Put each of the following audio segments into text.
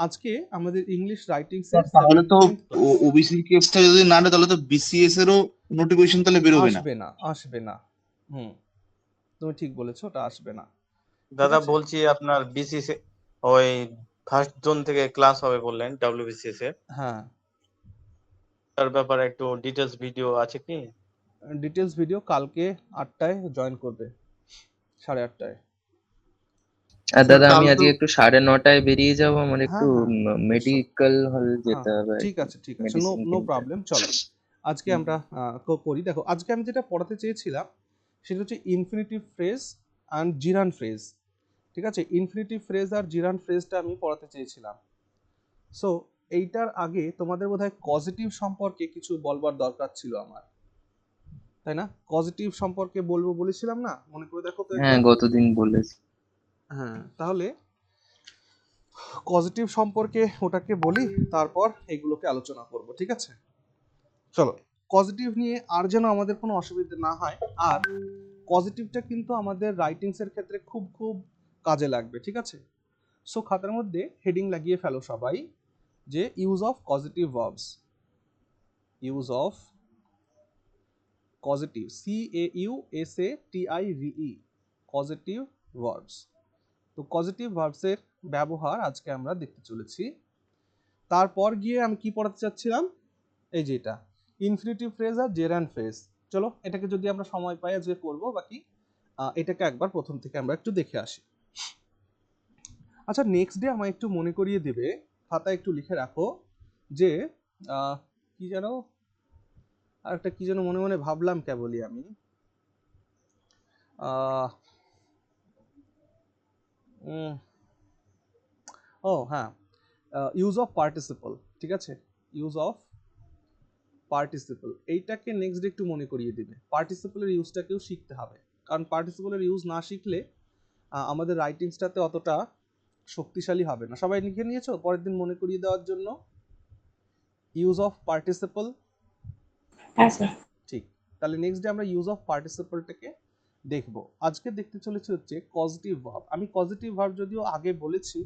আজকে আমাদের English writing sir এর তাহলে তো 17th ক্লাস। ওবিসি কেসটা যদি না নেয় তাহলে তো বিসিএস এরও নোটিফিকেশন তাহলে বেরোবে না। আসবে না, আসবে না। হুম, তুমি ঠিক বলেছো, ওটা আসবে না। ঠিক দাদা আছে। বলছি আপনার বিসিএস ওই ফার্স্ট জোন থেকে ক্লাস হবে বললেন ডব্লিউবিসিএস এর, হ্যাঁ, তার ব্যাপারে একটু ডিটেলস ভিডিও আছে কি? ডিটেলস ভিডিও কালকে 8টায় জয়েন করবে, 8:30টায়। আর স্যার দাদা আমি তাহলে তো আজকে একটু 9:30টায় বেরিয়ে যাব, আমার একটু হ্যাঁ হ্যাঁ, এসো। মেডিকেল হল হ্যাঁ, যেতে হবে আর ঠিক কি, আছে ঠিক আছে, নো মেডিসিন নো কিনতে। প্রবলেম, চলো। আজকে আমরা করি, দেখো আজকে আমি যেটা পড়াতে চেয়েছিলাম সেটা হচ্ছে ইনফিনিটিভ ফ্রেজ অ্যান্ড জিরান ফ্রেজ। ঠিক আছে, ইনফিনিটিভ ফ্রেজ আর জিরান ফ্রেজটা আমি পড়াতে চেয়েছিলাম। সো এইটার আগে তোমাদের বোধহয় পজিটিভ সম্পর্কে কিছু বলবার দরকার ছিল আমার, তাই না? পজিটিভ সম্পর্কে বলবো বলেছিলাম না, মনে করে দেখো তো হ্যাঁ একবার। গতদিন বলেছি। হ্যাঁ, তাহলে পজিটিভ সম্পর্কে ওটাকে বলি, তারপর এগুলোকে আলোচনা করব, ঠিক আছে? চলো, পজিটিভ নিয়ে আর যেন আমাদের কোনো অসুবিধা না হয়। আর পজিটিভটা কিন্তু আমাদের রাইটিংস এর ক্ষেত্রে খুব খুব কাজে লাগবে, ঠিক আছে? সো খাতার মধ্যে হেডিং লাগিয়ে ফেলো সবাই, যে use of positive verbs. Use of positive, CAUSATIVE, positive verbs. তো পজিটিভ ভার্বসের ব্যবহার আজকে আমরা দেখতে চলেছি। তারপর গিয়ে আমি কি পড়াতে চাচ্ছিলাম, এই যে এটা ইনফিনিটিভ ফ্রেজ আর জেরান্ড ফ্রেজ। চলো এটাকে যদি আমরা সময় পাই আজকে করবো, বাকি এটাকে একবার প্রথম থেকে আমরা একটু দেখে আসি। আচ্ছা, নেক্সট ডে আমায় একটু মনে করিয়ে দেবে, খাতায় একটু লিখে রাখো, যে কি যেন আর একটা কি যেন মনে মনে ভাবলাম কেবলই আমি, ও হ্যাঁ, ইউজ অফ পার্টিসিপল। ঠিক আছে, ইউজ অফ পার্টিসিপল, এইটাকে নেক্সট ডে একটু মনে করিয়ে দিবে। পার্টিসিপলের ইউজটাকেও শিখতে হবে, কারণ পার্টিসিপলের ইউজ না শিখলে আমাদের রাইটিংসটাতে অতটা শক্তিশালী হবে না। সবাই লিখে নিয়েছো পরের দিন মনে করিয়ে দেওয়ার জন্য? ইউজ অফ পার্টিসিপল, হ্যাঁ স্যার। ঠিক। তাহলে নেক্সট ডে আমরা ইউজ অফ পার্টিসিপলটাকে দেখব। আজকে দেখতে চলেছি হচ্ছে পজিটিভ ভার্ব। আমি পজিটিভ ভার্ব যদিও আগে বলেছি,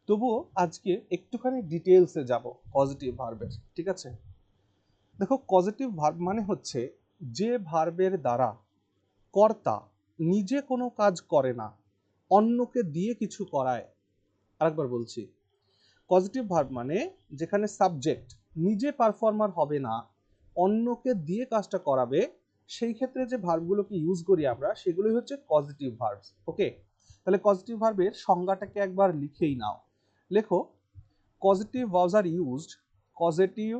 তবুও আজকে একটুখানি ডিটেলসে যাব পজিটিভ ভার্বের, ঠিক আছে? দেখো, পজিটিভ ভার্ব মানে হচ্ছে যে ভার্বের দ্বারা কর্তা নিজে কোনো কাজ করে না, অন্যকে দিয়ে কিছু করায়। আরেকবার বলছি, পজিটিভ ভার্ব মানে যেখানে সাবজেক্ট নিজে পারফর্মার হবে না, অন্যকে দিয়ে কাজটা করাবে, সেই ক্ষেত্রে যে ভার্বগুলোকে ইউজ করি আমরা সেগুলোই হচ্ছে পজিটিভ ভার্বস। ওকে, তাহলে পজিটিভ ভার্বের সংজ্ঞাটাকে একবার লিখেই নাও। লেখো, positive verbs are used, positive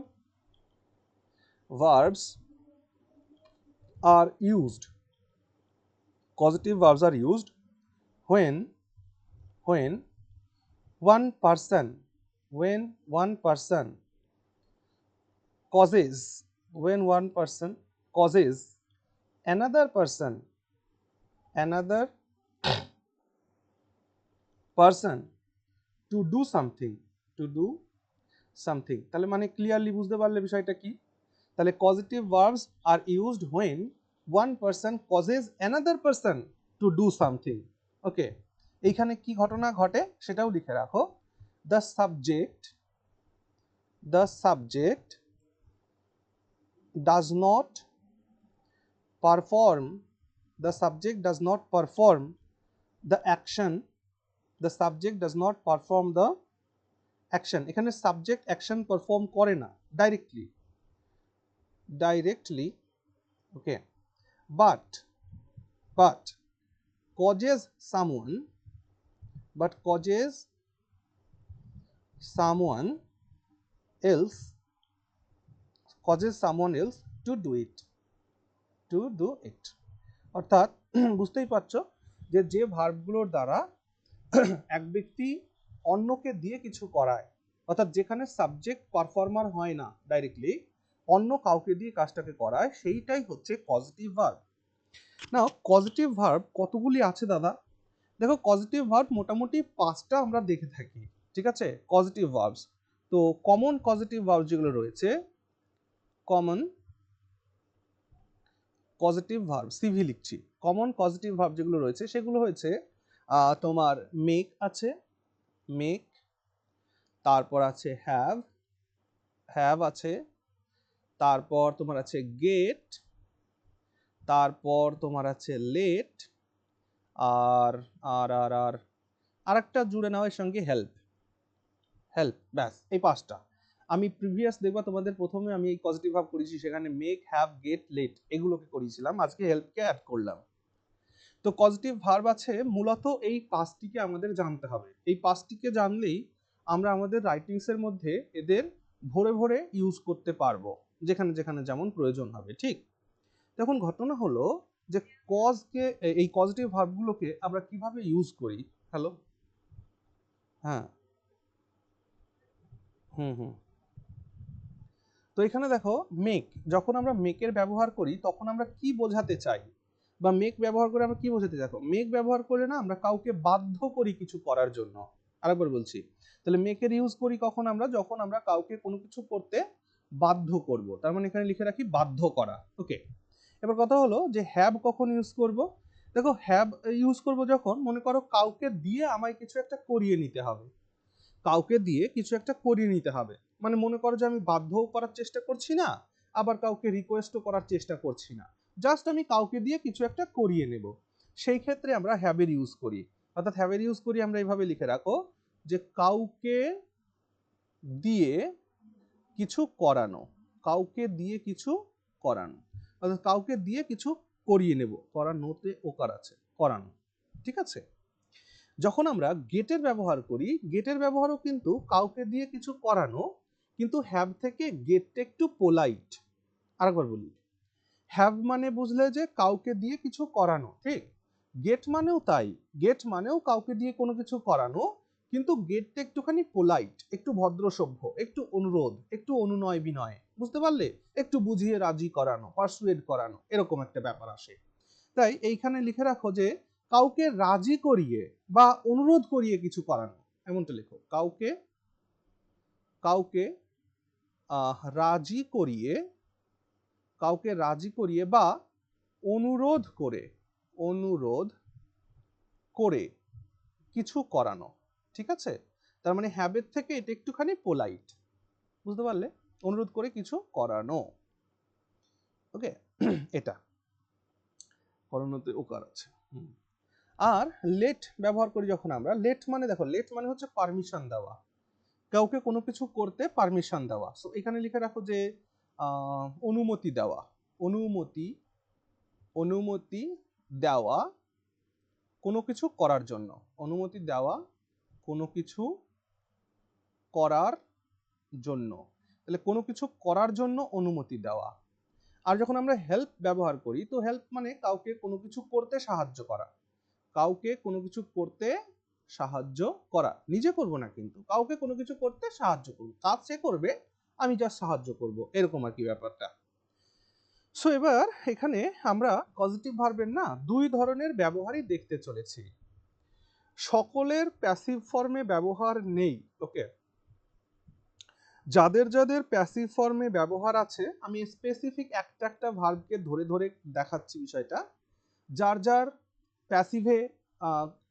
verbs are used, positive verbs are used when one person, when one person causes, when one person causes another person, another person to do something, to do something। তাহলে মানে clearly বুঝতে পারলে বিষয়টা কি? তাহলে positive verbs are used when one person causes another person to do something। ওকে, এইখানে কি ঘটনা ঘটে সেটাও লিখে রাখো। the subject does not perform, the subject does not perform the action, the subject does not perform the action। এখানে subject action perform করে না directly, okay, but causes someone, but causes someone else, causes someone else to do it, to do it। অর্থাৎ বুঝতেই পারছো যে যে ভার্বগুলোর দ্বারা এক ব্যক্তি অন্যকে দিয়ে কিছু করায়, অর্থাৎ যেখানে সাবজেক্ট পারফর্মার হয় না ডাইরেক্টলি, অন্য কাউকে দিয়ে কাজটাকে করায়, সেইটাই হচ্ছে পজিটিভ ভার্ব। নাও পজিটিভ ভার্ব কতগুলি আছে দাদা? দেখো, পজিটিভ ভার্ব মোটামুটি 5টা আমরা দেখে থাকি, ঠিক আছে? পজিটিভ ভার্বস, তো কমন পজিটিভ ভার্ব যেগুলো রয়েছে, কমন পজিটিভ ভার্ব, সিভি লিখছি, কমন পজিটিভ ভার্ব যেগুলো রয়েছে সেগুলো হয়েছে তোমার মেক আছে, মেক, তারপর আছে হ্যাভ, হ্যাভ আছে, তারপর তোমার আছে গেট, তারপর তোমার আছে লেট, আর আর আর আর আরেকটা জুড়ে নাও এর সঙ্গে হেল্প, হেল্প, ব্যাস এই পাঁচটা। আমি প্রিভিয়াস দেখবা তোমাদের প্রথমে আমি এই পজিটিভ ভার্ব করেছি, সেখানে মেক, হ্যাভ, গেট, লেট এগুলোকে করিয়েছিলাম, আজকে হেল্পকে অ্যাড করলাম। তো পজিটিভ ভার্ব আছে মূলত এই পাঁচটিকে আমাদের জানতে হবে, এই পাঁচটিকে জানলেই আমরা আমাদের রাইটিংস এর মধ্যে এদের ভরে ভরে ইউজ করতে পারবো, যেখানে যেখানে যেমন প্রয়োজন হবে, ঠিক? তখন ঘটনা হলো যে কজকে, এই পজিটিভ ভার্বগুলোকে আমরা কিভাবে ইউজ করি। হ্যালো, হ্যাঁ, হুম, তো এখানে দেখো মেক, যখন আমরা মেকের ব্যবহার করি তখন আমরা কি বোঝাতে চাই, বা মেক ব্যবহার করে আমরা কি বোঝাতে চাই। মেক ব্যবহার করলে না আমরা কাউকে বাধ্য করি কিছু করার জন্য। আরেকবার বলছি, তাহলে মেকের ইউজ করি কখন আমরা, যখন আমরা কাউকে কোনো কিছু করতে বাধ্য করব, তার মানে এখানে লিখে রাখি বাধ্য করা। ওকে, এবার কথা হলো যে হ্যাভ কখন ইউজ করব। দেখো হ্যাভ ইউজ করব যখন মনে করো কাউকে দিয়ে আমায় কিছু একটা করিয়ে নিতে হবে, কাউকে দিয়ে কিছু একটা করিয়ে নিতে হবে, মানে মনে করো যে আমি বাধ্যও করার চেষ্টা করছি না, আবার কাউকে রিকোয়েস্টও করার চেষ্টা করছি না, জাস্ট আমি কাউকে দিয়ে কিছু একটা করিয়ে নেব, সেই ক্ষেত্রে আমরা হ্যাভের ইউজ করি। অর্থাৎ হ্যাভের ইউজ করি আমরা এইভাবে লিখে রাখো যে কাউকে দিয়ে কিছু করানো, কাউকে দিয়ে কিছু করানো, অর্থাৎ কাউকে দিয়ে কিছু করিয়ে নেব, করানোতে ওকার আছে, করানো, ঠিক আছে? যখন আমরা গেটের ব্যবহার করি, গেটের ব্যবহারও কিন্তু কাউকে দিয়ে কিছু করানো, কিন্তু হ্যাভ থেকে গেটটা একটু পোলাইট। আরেকবার বলি, হ্যাভ মানে বুঝলে যে কাউকে দিয়ে কিছু করানো, ঠিক? গেট মানেও তাই, গেট মানেও কাউকে দিয়ে কোনো কিছু করানো, কিন্তু গেটটা একটুখানি পোলাইট, একটু ভদ্র সভ্য, একটু অনুরোধ, একটু অনুনয় বিনয়, বুঝতে পারলে? একটু বুঝিয়ে রাজি করানো, পারসুয়েড করানো, এরকম একটা ব্যাপার আসে। তাই এইখানে লিখে রাখো যে কাউকে রাজি করিয়ে বা অনুরোধ করিয়ে কিছু করানো, এমনটা লেখো, কাউকে কাউকে রাজি করিয়ে, কাউকে রাজি করিয়ে বা অনুরোধ করে, অনুরোধ করে কিছু করানো, ঠিক আছে? তার মানে হ্যাবের থেকে এটা একটুখানি পোলাইট, বুঝতে পারলে? অনুরোধ করে কিছু করানো, ওকে। এটা করানোতে ওকার আছে। আর লেট ব্যবহার করি যখন আমরা, লেট মানে দেখো, লেট মানে হচ্ছে পারমিশন দেওয়া, কাউকে কোনো কিছু করতে পারমিশন দেওয়া। সো এখানে লিখে রাখো যে অনুমতি দেওয়া, অনুমতি, অনুমতি দেওয়া কোনো কিছু করার জন্য, অনুমতি দেওয়া কোনো কিছু করার জন্য, তাহলে কোনো কিছু করার জন্য অনুমতি দেওয়া। আর যখন আমরা হেল্প ব্যবহার করি, তো হেল্প মানে কাউকে কোনো কিছু করতে সাহায্য করা, কাউকে কোনো কিছু করতে সাহায্য করা, নিজে করব না কিন্তু কাউকে কোনো কিছু করতে সাহায্য করব, কাজ সে করবে, আমি জাস্ট সাহায্য করব, এরকম আর কি ব্যাপারটা। সো এবার এখানে আমরা পজিটিভ ভার্বের না দুই ধরনের ব্যবহারই দেখতে চলেছি, সকলের প্যাসিভ ফর্মে ব্যবহার নেই, ওকে। যাদের যাদের প্যাসিভ ফর্মে ব্যবহার আছে, আমি স্পেসিফিক একটা একটা ভার্বকে ধরে ধরে দেখাচ্ছি বিষয়টা, যার যার প্যাসিভে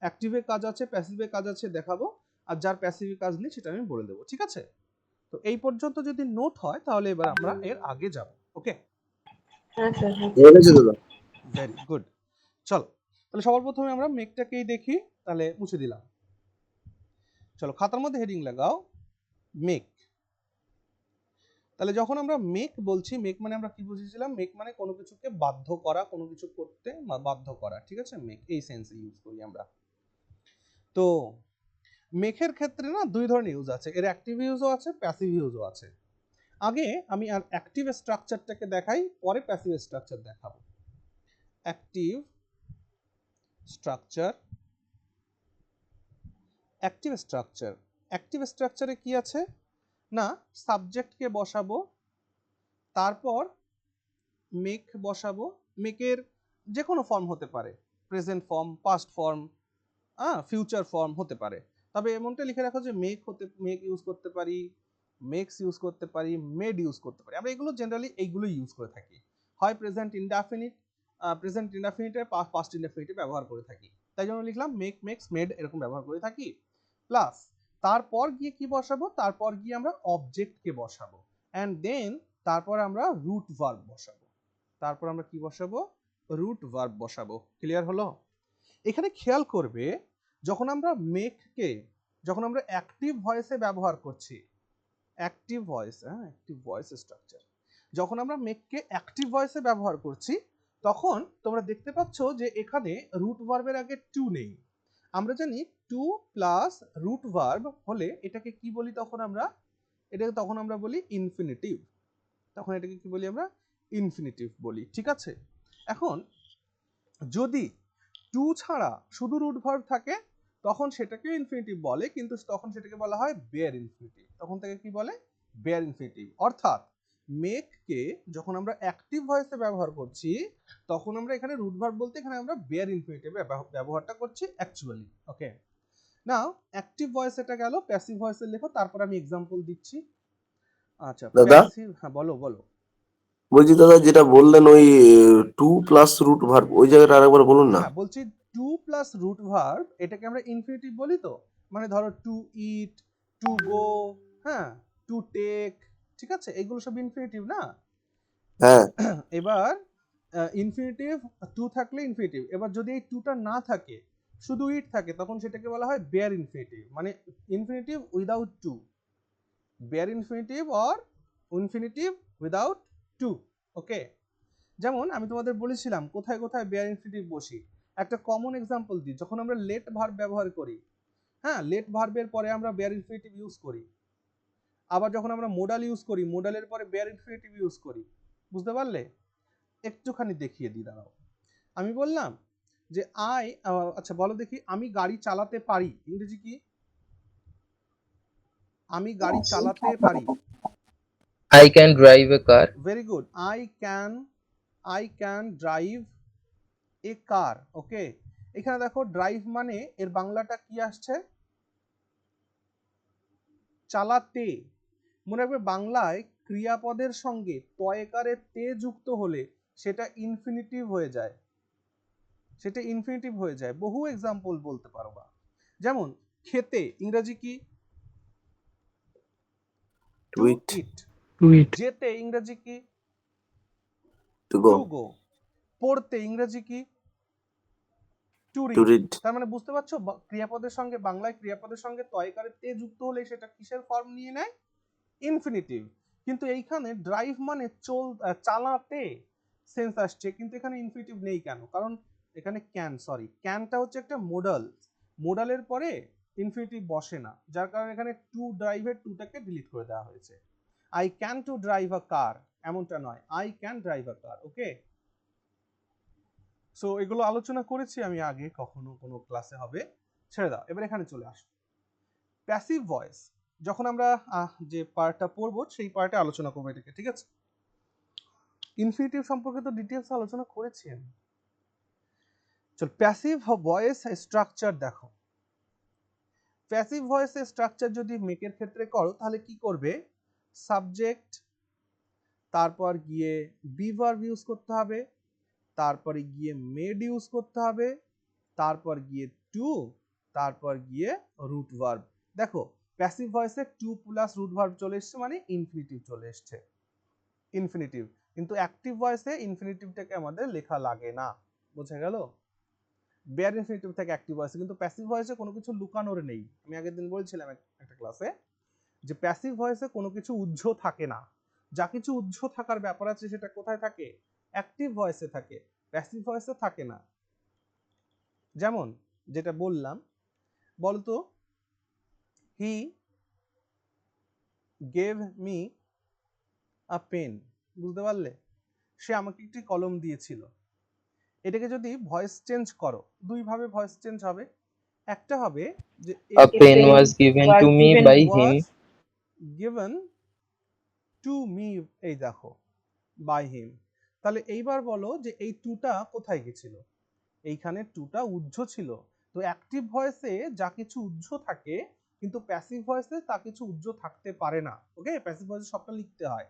অ্যাক্টিভে কাজ আছে, প্যাসিভে কাজ আছে দেখাবো, আর যার প্যাসিভে কাজ নেই সেটা আমি বলে দেবো, ঠিক আছে? তো এই পর্যন্ত যদি নোট হয় তাহলে এবার আমরা এর আগে যাব, ওকে? হ্যাঁ স্যার, হ্যাঁ। Very good. চলো তাহলে সবার প্রথমে আমরা মেকটাকেই দেখি, তাহলে মুছে দিলাম। চলো খাতার মধ্যে হেডিং লাগাও মেক। তাহলে যখন আমরা মেক বলছি, মেক মানে আমরা কি বুঝেছিলাম, মেক মানে কোনো কিছুকে বাধ্য করা, কোনো কিছু করতে বাধ্য করা, ঠিক আছে? মেক এই সেন্সে ইউজ করি আমরা। তো মেকের ক্ষেত্রে না দুই ধরনের ইউজ আছে, এর অ্যাক্টিভ ইউজও আছে, প্যাসিভ ইউজও আছে। আগে আমি আর অ্যাক্টিভ স্ট্রাকচারটাকে দেখাই, পরে প্যাসিভ স্ট্রাকচার দেখাবো। Active structure, active structure, active স্ট্রাকচারে কি আছে না, সাবজেক্টকে বসাবো, তারপর মেক বসাবো, মেকের যে কোনো ফর্ম হতে পারে, present form, past form, future form হতে পারে, তবে এমনটা লিখে রাখো যে মেক ইউজ করতে পারি, মেক্স ইউজ করতে পারি, মেড ইউজ করতে পারি, আমরা এগুলো জেনারেলি এইগুলো ইউজ করে থাকি, হয় প্রেজেন্ট ইনডেফিনিট, প্রেজেন্ট ইনডেফিনিটে পাস্ট ইনডেফিনিটে ব্যবহার করে থাকি, তাই জন্য লিখলাম মেক, মেক্স, মেড এরকম ব্যবহার করে থাকি। প্লাস তারপর গিয়ে কি বসাবো, তারপর গিয়ে আমরা অবজেক্টকে বসাবো, অ্যান্ড দেন তারপর আমরা রুট ভার্ব বসাবো। তারপর আমরা কি বসাবো, রুট ভার্ব বসাবো। ক্লিয়ার হলো? এখানে খেয়াল করবে যখন আমরা মেককে, যখন আমরা অ্যাক্টিভ ভয়েসে ব্যবহার করছি, অ্যাক্টিভ ভয়েস, হ্যাঁ অ্যাক্টিভ ভয়েস স্ট্রাকচার, যখন আমরা মেককে অ্যাক্টিভ ভয়েসে ব্যবহার করছি তখন তোমরা দেখতে পাচ্ছ যে এখানে রুট ভার্বের আগে টু নেই। আমরা জানি টু প্লাস রুট ভার্ব হলে এটাকে কি বলি, তখন আমরা বলি ইনফিনিটিভ। তখন এটাকে কি বলি আমরা, ইনফিনিটিভ বলি। ঠিক আছে, এখন যদি টু ছাড়া শুধু রুট ভার্ব থাকে তখন সেটাকে ইনফিনিটিভ বলে, কিন্তু তখন সেটাকে বলা হয় বেয়ার ইনফিনিটিভ। তখন থেকে কি বলে, বেয়ার ইনফিনিটিভ। অর্থাৎ মেককে যখন আমরা অ্যাক্টিভ ভয়েসে ব্যবহার করছি তখন আমরা এখানে রুট ভার্ব বলতে এখানে আমরা বেয়ার ইনফিনিটিভ ব্যবহারটা করছি অ্যাকচুয়ালি। ওকে, নাও অ্যাক্টিভ ভয়েস এটা গেল, প্যাসিভ ভয়েসে লেখো, তারপর আমি এক্সাম্পল দিচ্ছি। আচ্ছা দাদা প্যাসিভ, হ্যাঁ বলো বলো। বলছি দাদা, যেটা বললেন ওই 2 + রুট ভার্ব, ওই জায়গাটা আরেকবার বলুন না। হ্যাঁ বলছি টু প্লাস রুট ভার্ব এটাকে আমরা ইনফিনিটিভ বলি তো, মানে ধরো টু ইট, টু গো, হ্যাঁ টু টেক, ঠিক আছে, এগুলো সব ইনফিনিটিভ না। হ্যাঁ এবার ইনফিনিটিভ টু থাকলে ইনফিনিটিভ, এবার যদি এই টুটা না থাকে শুধু ইট থাকে তখন সেটাকে বলা হয় বেয়ার ইনফিনিটিভ, মানে infinitive without to, bare infinitive or infinitive without to. Okay, যেমন আমি তোমাদের বলেছিলাম কোথায় কোথায় বেয়ার ইনফিনিটিভ বসি। একটা কমন এক্সাম্পল দিই, যখন আমরা লেট ভার্ব ব্যবহার করি, হ্যাঁ লেট ভার্বের পরে আমরা বেয়ার ইনফিনিটিভ ইউজ করি। আবার যখন আমরা মোডাল ইউজ করি, মোডালের পরে বেয়ার ইনফিনিটিভ ইউজ করি। বুঝতে পারলে? একটুখানি দেখিয়ে দিই, দাঁড়াও। আমি বললাম যে আচ্ছা বলো দেখি, আমি গাড়ি চালাতে পারি ইংরেজি কি? আমি গাড়ি চালাতে পারি। I can drive a car. Very good, I can drive a car. Okay, এখানে দেখো ড্রাইভ মানে এর বাংলাটা কি আসছে, চালাতে। মনে রাখবে বাংলায় ক্রিয়াপদের সঙ্গে তয়কারে তে যুক্ত হলে সেটা ইনফিনিটিভ হয়ে যায়, সেটা ইনফিনিটিভ হয়ে যায়। বহু এক্সাম্পল বলতে পারবা, যেমন খেতে ইংরেজি কি, টু ইট, ইট। যেতে ইংরেজি কি, টু গো, টু গো। পড়তে ইংরেজি কি, টু টু রিড। রিড। তার মানে বুঝতে পারছো ক্রিয়াপদের সঙ্গে, বাংলায় ক্রিয়াপদের সঙ্গে তয়কারে তে যুক্ত হলে সেটা কিসের ফর্ম নিয়ে নেয়, ইনফিনিটিভ। কিন্তু এইখানে ড্রাইভ মানে চালাতে সেন্স আসছে, কিন্তু এখানে ইনফিনিটিভ নেই কেন, কারণ এখানে ক্যানটা হচ্ছে একটা মোডাল, মোডালের পরে ইনফিনিটিভ বসে না, যার কারণে এখানে টু ড্রাইভের টুটাকে ডিলিট করে দেওয়া হয়েছে। I can to drive a car এমনটা নয়, I can drive a car. Okay, so এগুলো আলোচনা করেছি আমি আগে, কখনো কোনো ক্লাসে হবে, ছেড়ে দাও। এবার এখানে চলে আসো, প্যাসিভ ভয়েস। যখন আমরা যে পার্টটা পড়বো সেই পার্টে আলোচনা করবো এটাকে, ঠিক আছে? ইনফিনিটিভ সম্পর্কে তো ডিটেলস আলোচনা করেছি আমি। চল প্যাসিভ ভয়েস স্ট্রাকচার দেখো। প্যাসিভ ভয়েসের স্ট্রাকচার যদি মেকের ক্ষেত্রে করো তাহলে কি করবে, সাবজেক্ট, তারপর গিয়ে বি ভার্ব ইউজ করতে হবে, তারপরে গিয়ে মেড ইউজ করতে হবে, তারপর গিয়ে টু, তারপর গিয়ে রুট ভার্ব। দেখো প্যাসিভ ভয়েসে টু প্লাস রুট ভার্ব চলে এসছে মানে ইনফিনিটিভ চলে এসছে, ইনফিনিটিভ। কিন্তু অ্যাক্টিভ ভয়েসে ইনফিনিটিভটাকে আমাদের লেখা লাগে না, বোঝা গেল? বেয়ার ইনফিনিটিভ থেকে অ্যাক্টিভ ভয়েসে, কিন্তু প্যাসিভ ভয়েসে কোনো কিছু লুকানোর নেই। আমি আগের দিন বলছিলাম একটা ক্লাসে যে প্যাসিভ ভয়েসে কোনো কিছু উহ্য থাকে না, যা কিছু উহ্য থাকার ব্যাপার আছে সেটা কোথায় থাকে, অ্যাক্টিভ ভয়েসে থাকে, প্যাসিভ ভয়েসে থাকে না। যেমন যেটা বললাম, বলতো he gave me a pen, বুঝতে পারলে? সে আমাকে একটি কলম দিয়েছিল। এটাকে যদি ভয়েস চেঞ্জ করো, দুই ভাবে ভয়েস চেঞ্জ হবে। একটা হবে যে A pen was given to me by him. given to me, এই দেখো by him। তাহলে এইবার বলো যে এই টুটা কোথায় গেছিল, এইখানে টুটা উহ্য ছিল। তো অ্যাক্টিভ ভয়েসে যা কিছু উহ্য থাকে, কিন্তু প্যাসিভ ভয়েসে তা কিছু উহ্য থাকতে পারে না। ওকে, প্যাসিভ ভয়েসে সবটা লিখতে হয়।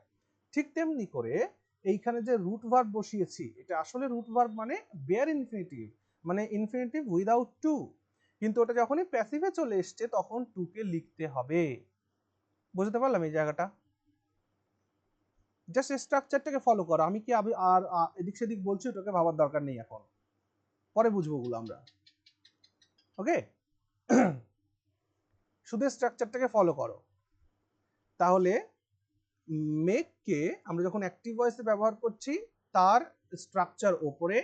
ঠিক তেমনি করে এইখানে যে রুট ভার্ব বসিয়েছি, এটা আসলে রুট ভার্ব মানে বেয়ার ইনফিনিটিভ, মানে ইনফিনিটিভ উইদাউট টু। কিন্তু ওটা যখনই প্যাসিভে চলে এসছে তখন টু কে লিখতে হবে। বুঝতে পারলাম এই জায়গাটা? জাস্ট স্ট্রাকচারটাকে ফলো করো। আমি কি আর এদিক সেদিক বলছি ওটাকে ভাবার দরকার নেই এখন, পরে বুঝবো ওগুলো আমরা। ওকে, শুধু স্ট্রাকচারটাকে ফলো করো। তাহলে মেককে আমরা যখন অ্যাক্টিভ ভয়েসে ব্যবহার করছি তার স্ট্রাকচার ওপরে,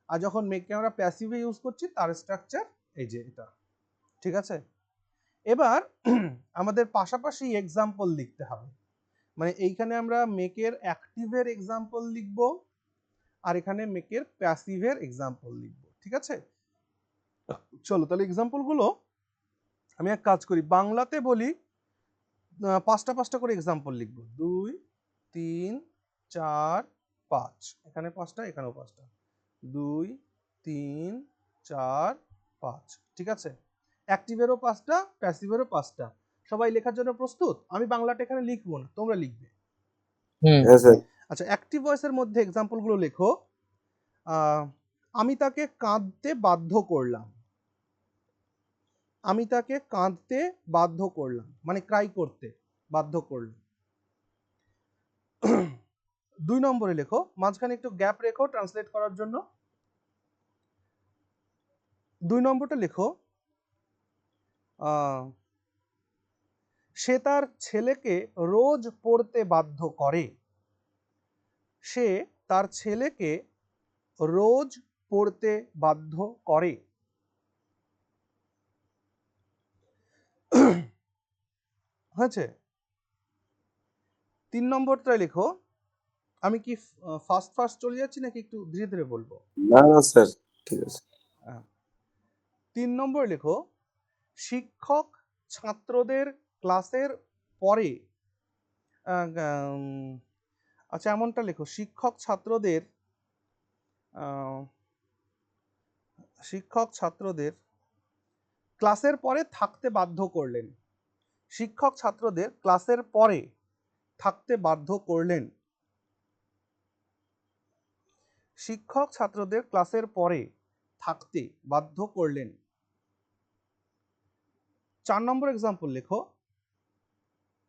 আর যখন মেককে আমরা প্যাসিভে ইউজ করছি তার স্ট্রাকচার এই যে এটা। ঠিক আছে, এবার আমাদের পাশাপাশি এক্সাম্পল লিখতে হবে। মানে এইখানে আমরা মেকের অ্যাক্টিভের এক্সাম্পল লিখব আর এখানে মেকের প্যাসিভের এক্সাম্পল লিখব। ঠিক আছে, চলো তাহলে এক্সাম্পলগুলো আমি এক কাজ করি, বাংলাতে বলি 5টা 5টা করে এক্সাম্পল লিখব। 2 3 4 5, এখানে 5টা এখানেও 5টা, 2 3 4 5। ঠিক আছে, অ্যাক্টিভেরও 5টা প্যাসিভেরও 5টা। সবাই লেখার জন্য প্রস্তুত? আমি বাংলাটা এখানে লিখবো না, তোমরা লিখবে। হ্যাঁ স্যার। আচ্ছা, অ্যাক্টিভ ভয়েসের মধ্যে এক্সাম্পলগুলো লেখো। আমি তাকে কাঁদতে বাধ্য করলাম। আমি তাকে কাঁদতে বাধ্য করলাম মানে ক্রাই করতে বাধ্য করলাম। 2 নম্বরে লেখো, মাঝখানে একটু গ্যাপ রেখো ট্রান্সলেট করার জন্য। 2 নম্বরটা লেখো, সে তার ছেলেকে রোজ পড়তে বাধ্য করে। সে তার ছেলেকে রোজ পড়তে বাধ্য করে। হয়েছে? 3 নম্বরটা লেখো, আমি কি ফাস্ট ফাস্ট চলে যাচ্ছি নাকি একটু ধীরে ধীরে বলবো? না না স্যার, ঠিক আছে। 3 নম্বর লেখো, শিক্ষক ছাত্রদের ক্লাসের পরে আচ্ছা এমনটা লেখো, শিক্ষক ছাত্রদের ক্লাসের পরে থাকতে বাধ্য করলেন। শিক্ষক ছাত্রদের ক্লাসের পরে থাকতে বাধ্য করলেন। শিক্ষক ছাত্রদের ক্লাসের পরে থাকতে বাধ্য করলেন। 4 নম্বর এক্সাম্পল লেখো,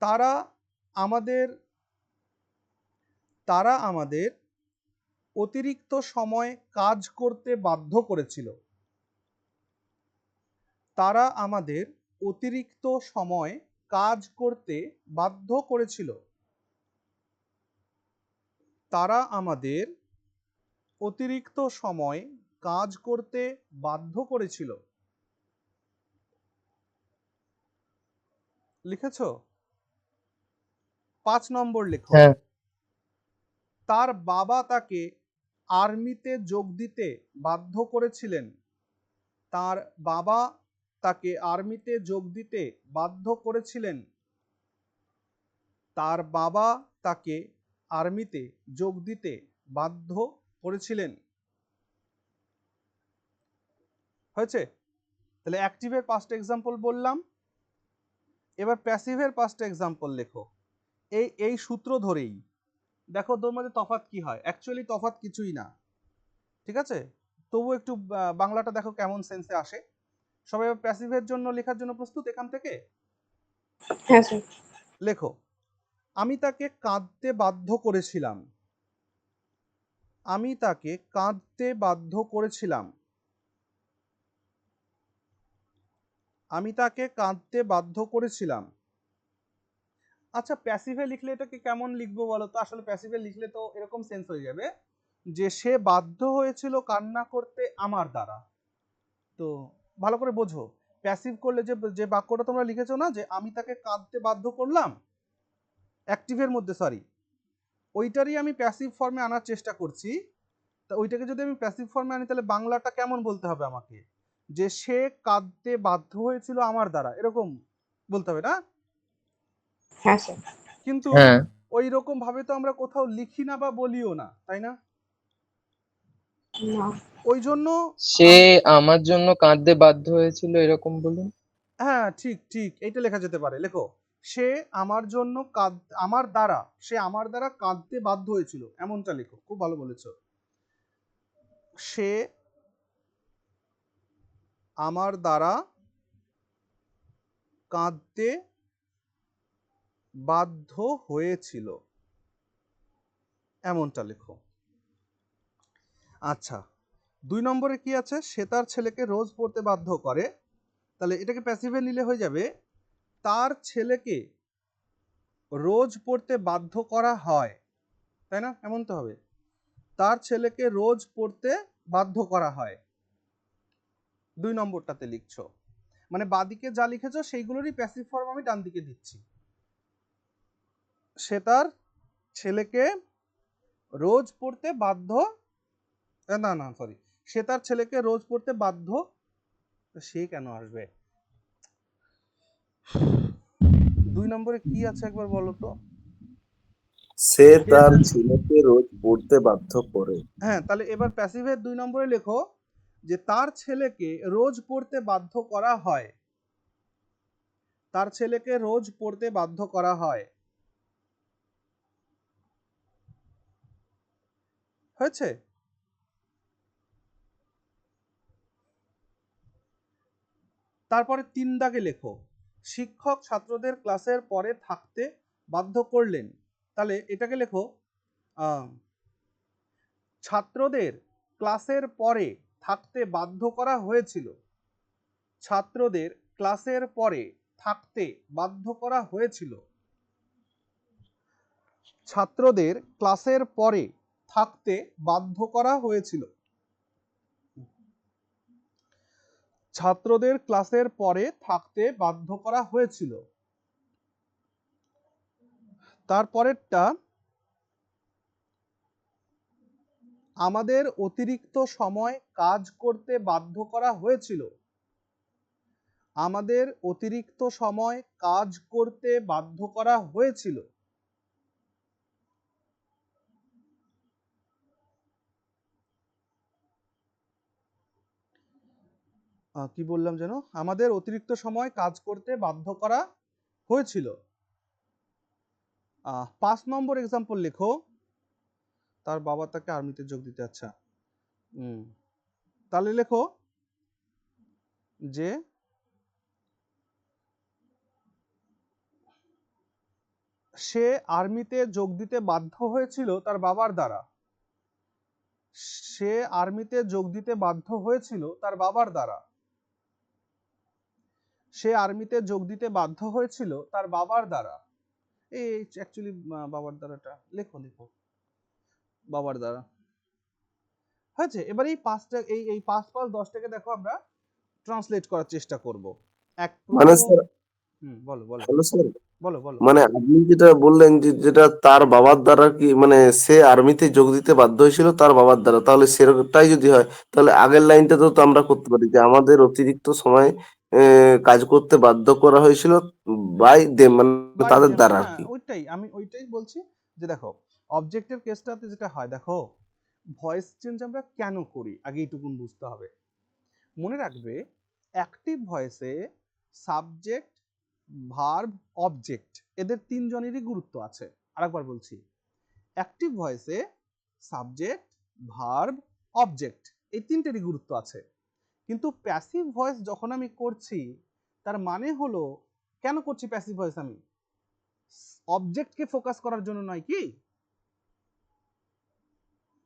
তারা আমাদের অতিরিক্ত সময় কাজ করতে বাধ্য করেছিল। তারা আমাদের অতিরিক্ত সময় কাজ করতে বাধ্য করেছিল। তারা আমাদের অতিরিক্ত সময় কাজ করতে বাধ্য করেছিল। লিখেছো? 5 নম্বর লেখো, হ্যাঁ। তার বাবা তাকে আর্মিতে যোগ দিতে বাধ্য করেছিলেন। তার বাবা তাকে আর্মিতে যোগ দিতে বাধ্য করেছিলেন। তার বাবা তাকে আর্মিতে যোগ দিতে বাধ্য করেছিলেন। হয়েছে? তাহলে অ্যাক্টিভের 5টা এক্সাম্পল বললাম। এবার প্যাসিভের 5টা এক্সাম্পল লেখো এই সূত্র ধরেই। দেখো তোর মধ্যে তফাৎ কি হয়, অ্যাকচুয়ালি তফাৎ কিছুই না। ঠিক আছে, তবু একটু বাংলাটা দেখো কেমন সেন্সে আসে। সবাই প্যাসিভের জন্য লেখার জন্য প্রস্তুত এখান থেকে? হ্যাঁ স্যার। লেখো, আমি তাকে কাঁদতে বাধ্য করেছিলাম। আমি তাকে কাঁদতে বাধ্য করেছিলাম। আমি তাকে কাঁদতে বাধ্য করেছিলাম। আচ্ছা, প্যাসিভে লিখলে এটাকে কেমন লিখবো বলো তো? আসলে প্যাসিভে লিখলে তো এরকম সেন্স হয়ে যাবে যে সে বাধ্য হয়েছিল কান্না করতে আমার দ্বারা। তো ভালো করে বোঝো, প্যাসিভ করলে যে বাক্যটা তোমরা লিখেছো না, যে আমি তাকে কাঁদতে বাধ্য করলাম, অ্যাক্টিভের মধ্যে সরি, ওইটারই আমি প্যাসিভ ফর্মে আনার চেষ্টা করছি। তা ওইটাকে যদি আমি প্যাসিভ ফর্মে আনি তাহলে বাংলাটা কেমন বলতে হবে আমাকে? যে সে কাঁদতে বাধ্য হয়েছিল আমার দ্বারা, এরকম বলতে হবে না? হ্যাঁ স্যার। কিন্তু হ্যাঁ। ওই রকম ভাবে তো আমরা কোথাও লিখি না বা বলিও না, তাই না? না। ওই জন্য সে আমার জন্য কাঁদতে বাধ্য হয়েছিল এরকম বলুন। হ্যাঁ ঠিক ঠিক, এইটা লেখা যেতে পারে। লেখো, সে আমার জন্য সে আমার দ্বারা কাঁদতে বাধ্য হয়েছিল, এমনটা লেখো। খুব ভালো বলেছো। সে আমার দ্বারা কাঁদতে বাধ্য হয়েছিল, এমনটা লেখো। আচ্ছা, 2 নম্বরে কি আছে? সে তার ছেলেকে রোজ পড়তে বাধ্য করে। তাহলে এটাকে প্যাসিভে নিলে হয়ে যাবে তার ছেলেকে রোজ পড়তে বাধ্য করা হয়, তাই না? এমন তো হবে, তার ছেলেকে রোজ পড়তে বাধ্য করা হয়। 2 নম্বরটাতে লিখছো, মানে বাদিকে যা লিখেছো সেইগুলোরই প্যাসিভ ফর্ম আমি ডান দিকে দিচ্ছি। সে তার ছেলেকে রোজ পড়তে বাধ্য, না না সরি, সে তার ছেলেকে রোজ পড়তে বাধ্য, সে কেন আসবে? 2 নম্বরে কি আছে একবার বলো তো? সে তার ছেলেকে রোজ পড়তে বাধ্য করে। হ্যাঁ, তাহলে এবার প্যাসিভের 2 নম্বরে লেখো যে তার ছেলেকে রোজ পড়তে বাধ্য করা হয়, তার ছেলেকে রোজ পড়তে বাধ্য করা হয়। হয়েছে? তারপরে 3 দাগে লেখো শিক্ষক ছাত্রদের ক্লাসের পরে থাকতে বাধ্য করলেন। তাহলে এটাকে লেখো ছাত্রদের ক্লাসের পরে থাকতে বাধ্য করা হয়েছিল, ছাত্রদের ক্লাসের পরে থাকতে বাধ্য করা হয়েছিল, ছাত্রদের ক্লাসের পরে থাকতে বাধ্য করা হয়েছিল, ছাত্রদের ক্লাসের পরে থাকতে বাধ্য করা হয়েছিল। তারপরেরটা আমাদের অতিরিক্ত সময় কাজ করতে বাধ্য করা হয়েছিল, আমাদের অতিরিক্ত সময় কাজ করতে বাধ্য করা হয়েছিল। কি বললাম যেন? আমাদের অতিরিক্ত সময় কাজ করতে বাধ্য করা হয়েছিল। 5 নম্বর এক্সাম্পল লেখো তার বাবা তাকে আর্মিতে যোগ দিতে। আচ্ছা, তাহলে লেখো যে সে আর্মিতে যোগ দিতে বাধ্য হয়েছিল তার বাবার দ্বারা, সে আর্মিতে যোগ দিতে বাধ্য হয়েছিল তার বাবার দ্বারা, সে আর্মিতে যোগ দিতে বাধ্য হয়েছিল তার বাবার দ্বারা। এই অ্যাকচুয়ালি বাবার দ্বারাটা লেখো, লেখো বাবার দ্বারা। হয়েছে? এবার এই 5টা এই 5 5 10টাকে দেখো আমরা ট্রান্সলেট করার চেষ্টা করব। এক মানে স্যার, বলো বলো হ্যালো স্যার, বলো বলো। মানে আপনি যেটা বললেন যে যেটা তার বাবার দ্বারা, কি মানে সে আর্মিতে যোগ দিতে বাধ্য হয়েছিল তার বাবার দ্বারা, তাহলে সেটাই যদি হয় তাহলে আগের লাইনটাতেও তো আমরা করতে পারি যে আমাদের অতিরিক্ত সময় কাজ করতে বাধ্য করা হয়েছিল বাই দেম, মানে বাই তাদের দেম, দ্বারা আর হ্যাঁ কি। আমি ওইটাই বলছি যে দেখো অবজেক্টের কেসটাতে যেটা হয়, দেখো ভয়েস চেঞ্জ আমরা কেন করি আগে এইটুকুন বুঝতে হবে। মনে রাখবে অ্যাক্টিভ ভয়েসে সাবজেক্ট, ভার্ব, অবজেক্ট এদের তিনজনেরই গুরুত্ব আছে। আরেকবার বলছি, অ্যাক্টিভ ভয়েসে সাবজেক্ট, ভার্ব, অবজেক্ট এই তিনটেরই গুরুত্ব আছে। কিন্তু প্যাসিভ ভয়েস যখন আমি করছি তার মানে হলো, কেন করছি প্যাসিভ ভয়েস আমি? অবজেক্টকে ফোকাস করার জন্য নয় কি?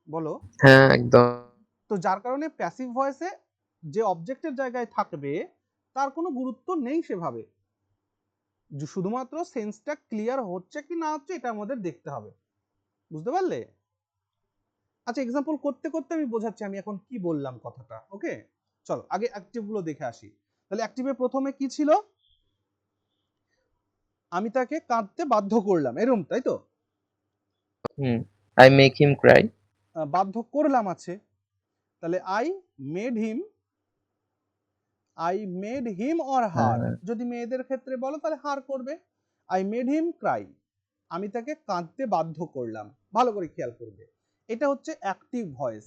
বলো। হ্যাঁ একদম। তো যার কারণে প্যাসিভ ভয়েসে যে অবজেক্টের জায়গায় থাকবে তার কোনো গুরুত্ব নেই সেভাবে, শুধুমাত্র সেন্সটা ক্লিয়ার হচ্ছে কি না হচ্ছে এটা আমাদের দেখতে হবে। বুঝতে পারলে? আচ্ছা, এক্সাম্পল করতে করতে আমি বোঝাচ্ছি আমি এখন কি বললাম কথাটা। ওকে, চলো আগে অ্যাক্টিভ গুলো দেখে আসি। তাহলে অ্যাক্টিভে প্রথমে কি ছিল? আমি তাকে কাঁদতে বাধ্য করলাম, এরকম তাই তো? I make him Cry. বাধ্য করলাম আছে, তাহলে I made him, I made him or her, যদি মেয়েদের ক্ষেত্রে বলো তাহলে হার করবে। আই মেড হিম ক্রাই, আমি তাকে কাঁদতে বাধ্য করলাম। ভালো করে খেয়াল করবে, এটা হচ্ছে অ্যাক্টিভ ভয়েস।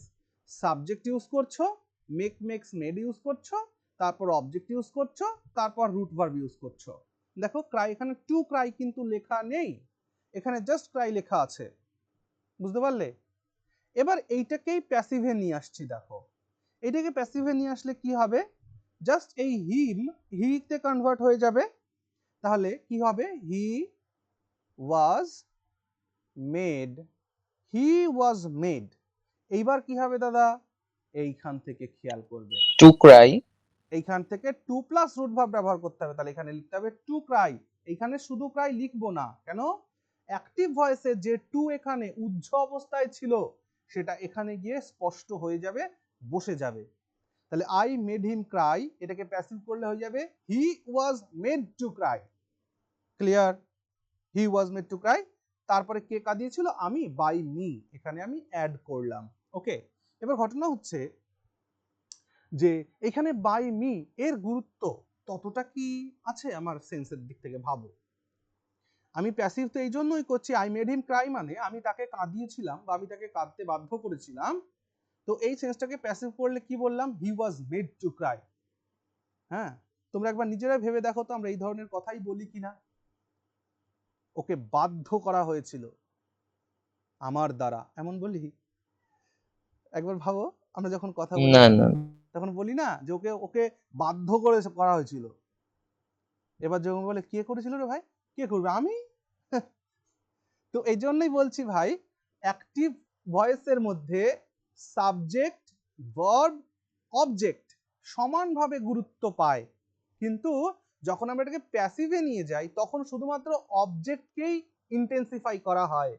সাবজেক্ট ইউজ করছো, মেক, মেক্স, মেড ইউজ করছো, তারপর অবজেক্ট ইউজ করছো, তারপর রুট ভার্ব ইউজ করছো। দেখো ক্রাই, এখানে টু ক্রাই কিন্তু লেখা নেই, এখানে জাস্ট ক্রাই লেখা আছে। বুঝতে পারলে? এবার এইটাকেই প্যাসিভে নিয়ে আসছি। দেখো এটাকে প্যাসিভে নিয়ে আসলে কি হবে, জাস্ট এই হিতে কনভার্ট হয়ে যাবে, তাহলে কি হবে? He was made, he was made. এইবার কি হবে দাদা? এইখান থেকে খেয়াল করবে, টু ক্রাই। এইখান থেকে টু প্লাস রুট ভার্ব ব্যবহার করতে হবে, তাহলে এখানে লিখতে হবে টু ক্রাই। এইখানে শুধু ক্রাই লিখবো না, কেন? অ্যাক্টিভ ভয়েসে যে টু এখানে উজ্জ অবস্থায় ছিল সেটা এখানে গিয়ে স্পষ্ট হয়ে যাবে, বসে যাবে। তাহলে আই মেড হিম ক্রাই, এটাকে প্যাসিভ করলে হয়ে যাবে he was made to cry. Clear? He was made to cry. তারপরে কে কাঁদিয়েছিল? আমি, বাই মি, এখানে আমি অ্যাড করলাম। ওকে, এবার ঘটনা হচ্ছে যে এখানে বাই মি এর গুরুত্ব ততটা কি আছে আমার সেন্সের দিক থেকে? ভাবো, আমি প্যাসিভ তো এই জন্যই করছি, আই মেড হিম ক্রাই মানে আমি তাকে কাঁদিয়েছিলাম বা আমি তাকে কাঁদতে বাধ্য করেছিলাম। তো এই সেন্সটাকে প্যাসিভ করলে কি বললাম? হি ওয়াজ মেড টু ক্রাই। হ্যাঁ, তোমরা একবার নিজেরাই ভেবে দেখো তো আমরা এই ধরনের কথাই বলি কিনা। ওকে বাধ্য করা হয়েছিল আমার দ্বারা, এমন বলি? একবার ভাবো, আমরা যখন কথা বলি না না। তখন বলি না যে ওকে ওকে বাধ্য করে করা হয়েছিল। এবার যখন বলে কে করেছিল রে ভাই? কে করবে? আমি। তো এই জন্যই বলছি ভাই, অ্যাক্টিভ ভয়েসের মধ্যে সাবজেক্ট, ভার্ব, অবজেক্ট সমানভাবে গুরুত্ব পায়, কিন্তু যখন আমরা এটাকে প্যাসিভে নিয়ে যাই তখন শুধুমাত্র অবজেক্টকেই ইন্টেন্সিফাই করা হয়,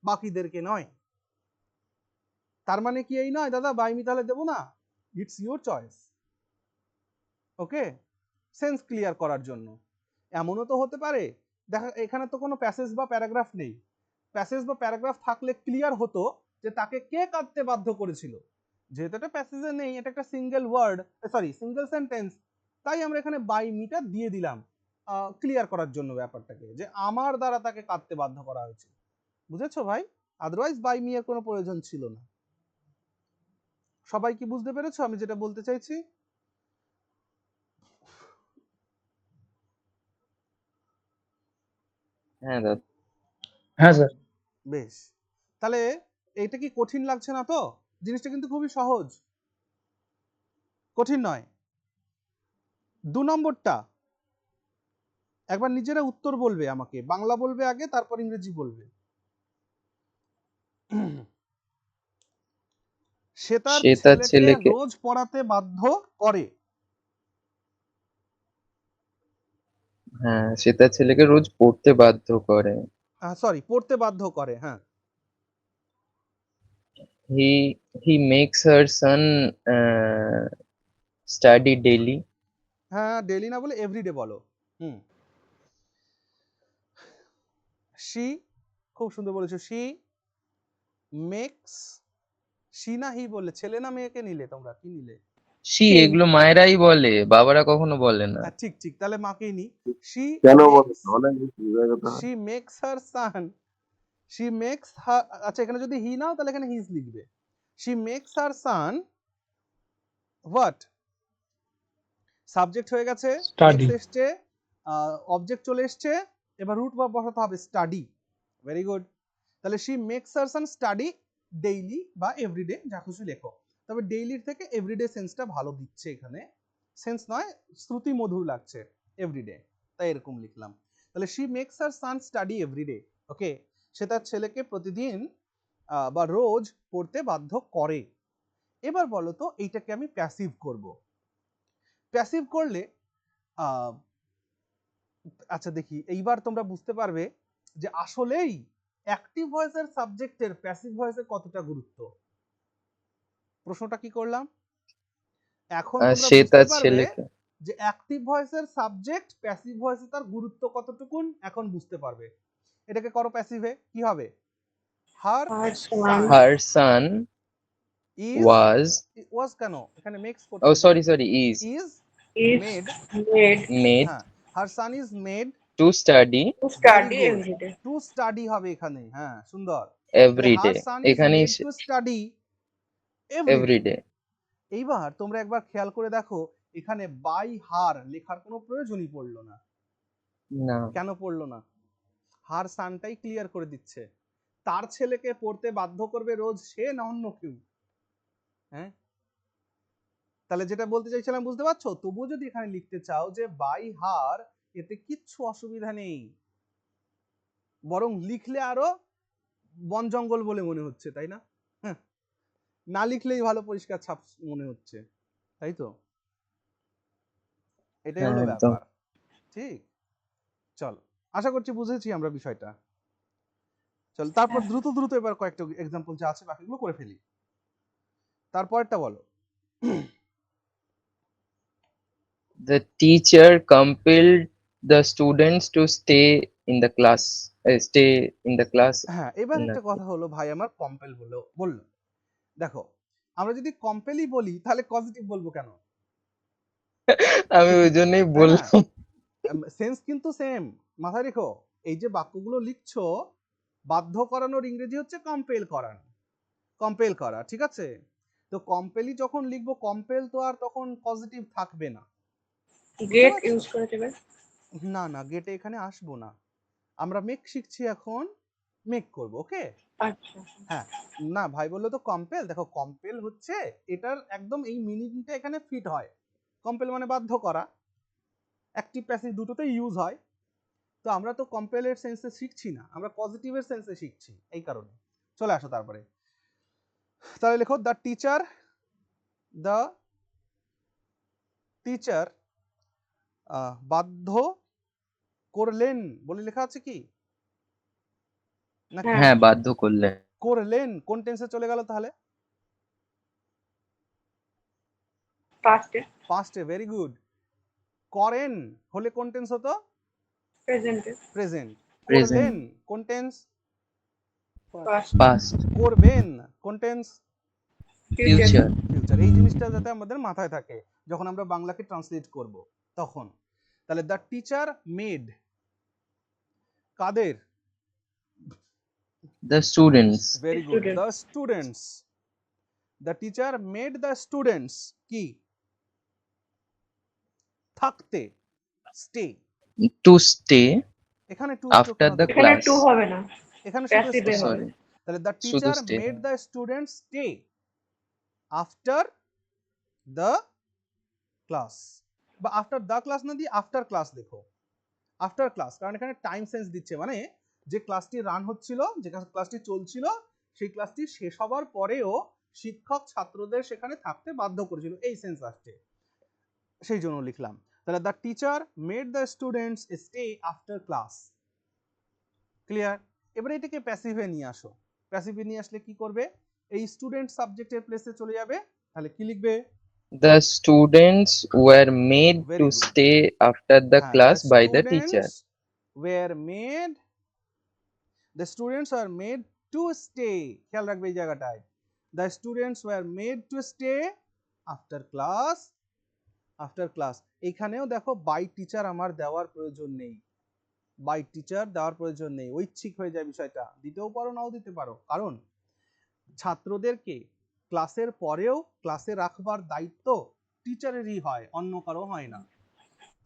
বাকিদেরকে নয়। তার মানে কি এই নয় দাদা বাই মি তাহলে দেবো না? It's your choice. Okay, sense clear করার জন্য। এমনও তো হতে পারে, দেখা এখানে তো কোনো প্যাসেজ বা প্যারাগ্রাফ নেই, প্যাসেজ বা প্যারাগ্রাফ থাকলে ক্লিয়ার হতো যে তাকে কে কাঁদতে বাধ্য করেছিল। যেহেতু এটা প্যাসেজে নেই, এটা একটা single word, sorry single sentence, তাই আমরা এখানে বাই মিটা দিয়ে দিলাম ক্লিয়ার করার জন্য ব্যাপারটাকে, যে আমার দ্বারা তাকে কাঁদতে বাধ্য করা হয়েছে। বুঝেছো ভাই? আদারওয়াইজ বাই মি এর কোনো প্রয়োজন ছিল না। সবাই কি বুঝতে পেরেছো আমি যেটা বলতে চাইছি? হ্যাঁ দাদা। হ্যাঁ স্যার। বেশ, তাহলে এইটা কি কঠিন লাগছে না তো? জিনিসটা কিন্তু খুবই সহজ, কঠিন নয়। 2 নম্বরটা একবার নিজেরা উত্তর বলবে আমাকে, বাংলা বলবে আগে, তারপর ইংরেজি বলবে। সে তার সে তার ছেলেকে ছেলেকে রোজ পড়াতে বাধ্য করে। হ্যাঁ, সে তার ছেলেকে রোজ পড়তে বাধ্য করে। সরি, পড়তে বাধ্য করে, হ্যাঁ। He he makes her son study daily. হ্যাঁ, ডেইলি না বলে এভরিডে বলো। শি, খুব সুন্দর বলেছো। শি মেক্স, শি না হি বললে? ছেলে না মেয়েকে নিলে? তোমরা কি নিলে? সি, এগুলো মায়েরাই বলে, বাবারা কখনো বলে না। ঠিক ঠিক, তাহলে মাকেই নি। শি কেন বলে মেক্স, অনেক কিছু বিভাগত হয়। She makes her son, she makes her, আচ্ছা এখানে যদি হি নাও তাহলে এখানে হিজ লিখবে। She makes her son what? Subject হয়ে গেছে, স্টাডি। মেক্স এসছে, অবজেক্ট চলে এসছে, এবার রুট ভার্ব বসাতে হবে স্টাডি। Very good. তাহলে she makes her son study daily বা এভরিডে, যা খুশি লেখো, তবে ডেইলির থেকে এভরিডে সেন্সটা ভালো দিচ্ছে এখানে, সেন্স নয় শ্রুতি মধুর লাগছে এভরিডে, তাই এরকম লিখলাম। তাহলে she makes her son study every day. Okay, সে তার ছেলেকে প্রতিদিন বা রোজ পড়তে বাধ্য করে। এবার বলো তো এইটাকে আমি প্যাসিভ করব। প্যাসিভ করলে আচ্ছা দেখি এইবার তোমরা বুঝতে পারবে যে আসলেই অ্যাক্টিভ ভয়েসের সাবজেক্টের প্যাসিভ ভয়েসে কতটা গুরুত্ব। প্রশ্নটা কি করলাম? এখন তোমরা সে বুঝতে তার পারবে ছেলেকে যে অ্যাক্টিভ ভয়েসের সাবজেক্ট প্যাসিভ ভয়েসে তার গুরুত্ব কতটুকুন, এখন বুঝতে পারবে। এটাকে করো প্যাসিভে, কি হবে? Her Her son son her son is, was, was কেন, এখানে মেক্স ও করতে হবে, sorry is is is made, made made হ্যাঁ, her son is made to study to very study good, every day. To study হবে এখানে, হ্যাঁ সুন্দর। তাহলে every day. Her son is এখানেই made to study every day. Every day. এইবার তোমরা একবার খেয়াল করে দেখো, এখানে বাই হার লেখার কোনো প্রয়োজনই পড়লো না। না, কেন পড়লো না? হার সানটাই ক্লিয়ার করে দিচ্ছে তার ছেলেকে পড়তে বাধ্য করবে রোজ, সে না অন্য কেউ। হ্যাঁ, তাহলে যেটা বলতে চাইছিলাম বুঝতে পারছো? তবুও যদি এখানে লিখতে চাও যে বাই হার, এতে কিচ্ছু অসুবিধা নেই, বরং লিখলে আরো বন জঙ্গল বলে মনে হচ্ছে, তাই না? হ্যাঁ, না লিখলেই ভালো, পরিষ্কার ছাপ মনে হচ্ছে, তাই তো? এটাই হ্যাঁ হলো একদম। ব্যাপার। ঠিক, চল, আশা করছি বুঝেছি আমরা বিষয়টা। চল তারপর দ্রুত দ্রুত এবার কয়েকটা এক্সাম্পল যা আছে বাকিগুলো করে ফেলি। তারপরটা বলো। The teacher compelled the students to stay in the class. Stay in the class. হ্যাঁ, এবার না, একটা কথা হলো, ভাই আমার কম্পেল বললো। দেখো, আমরা যদি কম্পেলই বলি তাহলে পজিটিভ বলবো কেন? আমি ওই জন্যই তাই না? বললাম। সেন্স কিন্তু সেম, মাথায় রেখো। এই যে বাক্যগুলো লিখছো, বাধ্য করানোর ইংরেজি হচ্ছে কম্পেল করানো, কম্পেল করা, ঠিক আছে? তো কম্পেলই যখন লিখবো, কম্পেল তো আর তখন পজিটিভ থাকবে না, বুঝতে গেট পারছো? ইউজ করে দেবে। না না, গেটে এখানে আসবো না, আমরা মেক শিখছি এখন, মেক করব, ওকে? আচ্ছা হ্যাঁ, না ভাই বললো তো কম্পেল, দেখো কম্পেল হচ্ছে এটার একদম এই মিনিংটা এখানে ফিট হয়। কম্পেল মানে বাধ্য করা, অ্যাক্টিভ প্যাসিভ দুটোতেই ইউজ হয়। তো আমরা তো কম্পেলের সেন্সে শিখছি না, আমরা পজিটিভের সেন্সে শিখছি, এই কারণে। চলে আসো তারপরে, তাহলে লেখো দ্য টিচার বাধ্য করলেন বলে লেখা আছে কি নাকি? হ্যাঁ হ্যাঁ বাধ্য করলে। করলেন কোন টেন্সে চলে গেল তাহলে? পাস্টে পাস্টে, ভেরি গুড। করেন হলে কোন টেন্স হতো? প্রেজেন্টে প্রেজেন্ট। Present. করলেন কোন টেন্স? Past Past. করবেন কোন টেন্স? Future Future. ফিউচার। এই জিনিসটা যাতে আমাদের মাথায় থাকে যখন আমরা বাংলাকে ট্রান্সলেট করব তখন। তাহলে দ্য টিচার মেড, কাদের? The students. Very good, the students. The teacher made the students কি? থাকতে, স্টে। To stay এখানে টু after the এখানে class. টু হবে না, এখানে শুধু প্যাসিভে স্টে হবে। হবে। Sorry. তাহলে দ্য শুধু টিচার stay মেড হবে। The students stay after the class, বা আফটার দ্য ক্লাস না দিয়ে আফটার ক্লাস দেখো, আফটার ক্লাস, কারণ এখানে টাইম সেন্স দিচ্ছে, মানে যে ক্লাসটি রান হচ্ছিল, যে ক্লাসটি চলছিল, সেই ক্লাসটি শেষ হবার পরেও শিক্ষক ছাত্রদের সেখানে থাকতে বাধ্য করেছিল, এই সেন্স আসছে, সেই জন্য লিখলাম। তাহলে the teacher made the students stay after class. Clear? এবারে এটাকে প্যাসিভে নিয়ে আসো। প্যাসিভে নিয়ে আসলে কি করবে? এই স্টুডেন্ট সাবজেক্টের প্লেসে চলে যাবে, তাহলে কি লিখবে? The students were made Very to good. stay after the হ্যাঁ, class by the teacher. the students were made to stay, খেয়াল রাখবে এই জায়গাটায়, the students were made to stay after class। এখানেও দেখো বাই টিচার আমার দেওয়ার প্রয়োজন নেই, বাই টিচার দেওয়ার প্রয়োজন নেই, ঐচ্ছিক হয়ে যায় বিষয়টা, দিতেও পারো নাও দিতে পারো, কারণ ছাত্রদেরকে ক্লাসের পরেও ক্লাসে রাখবার দায়িত্ব টিচারেরই হয়, অন্য কারো হয় না।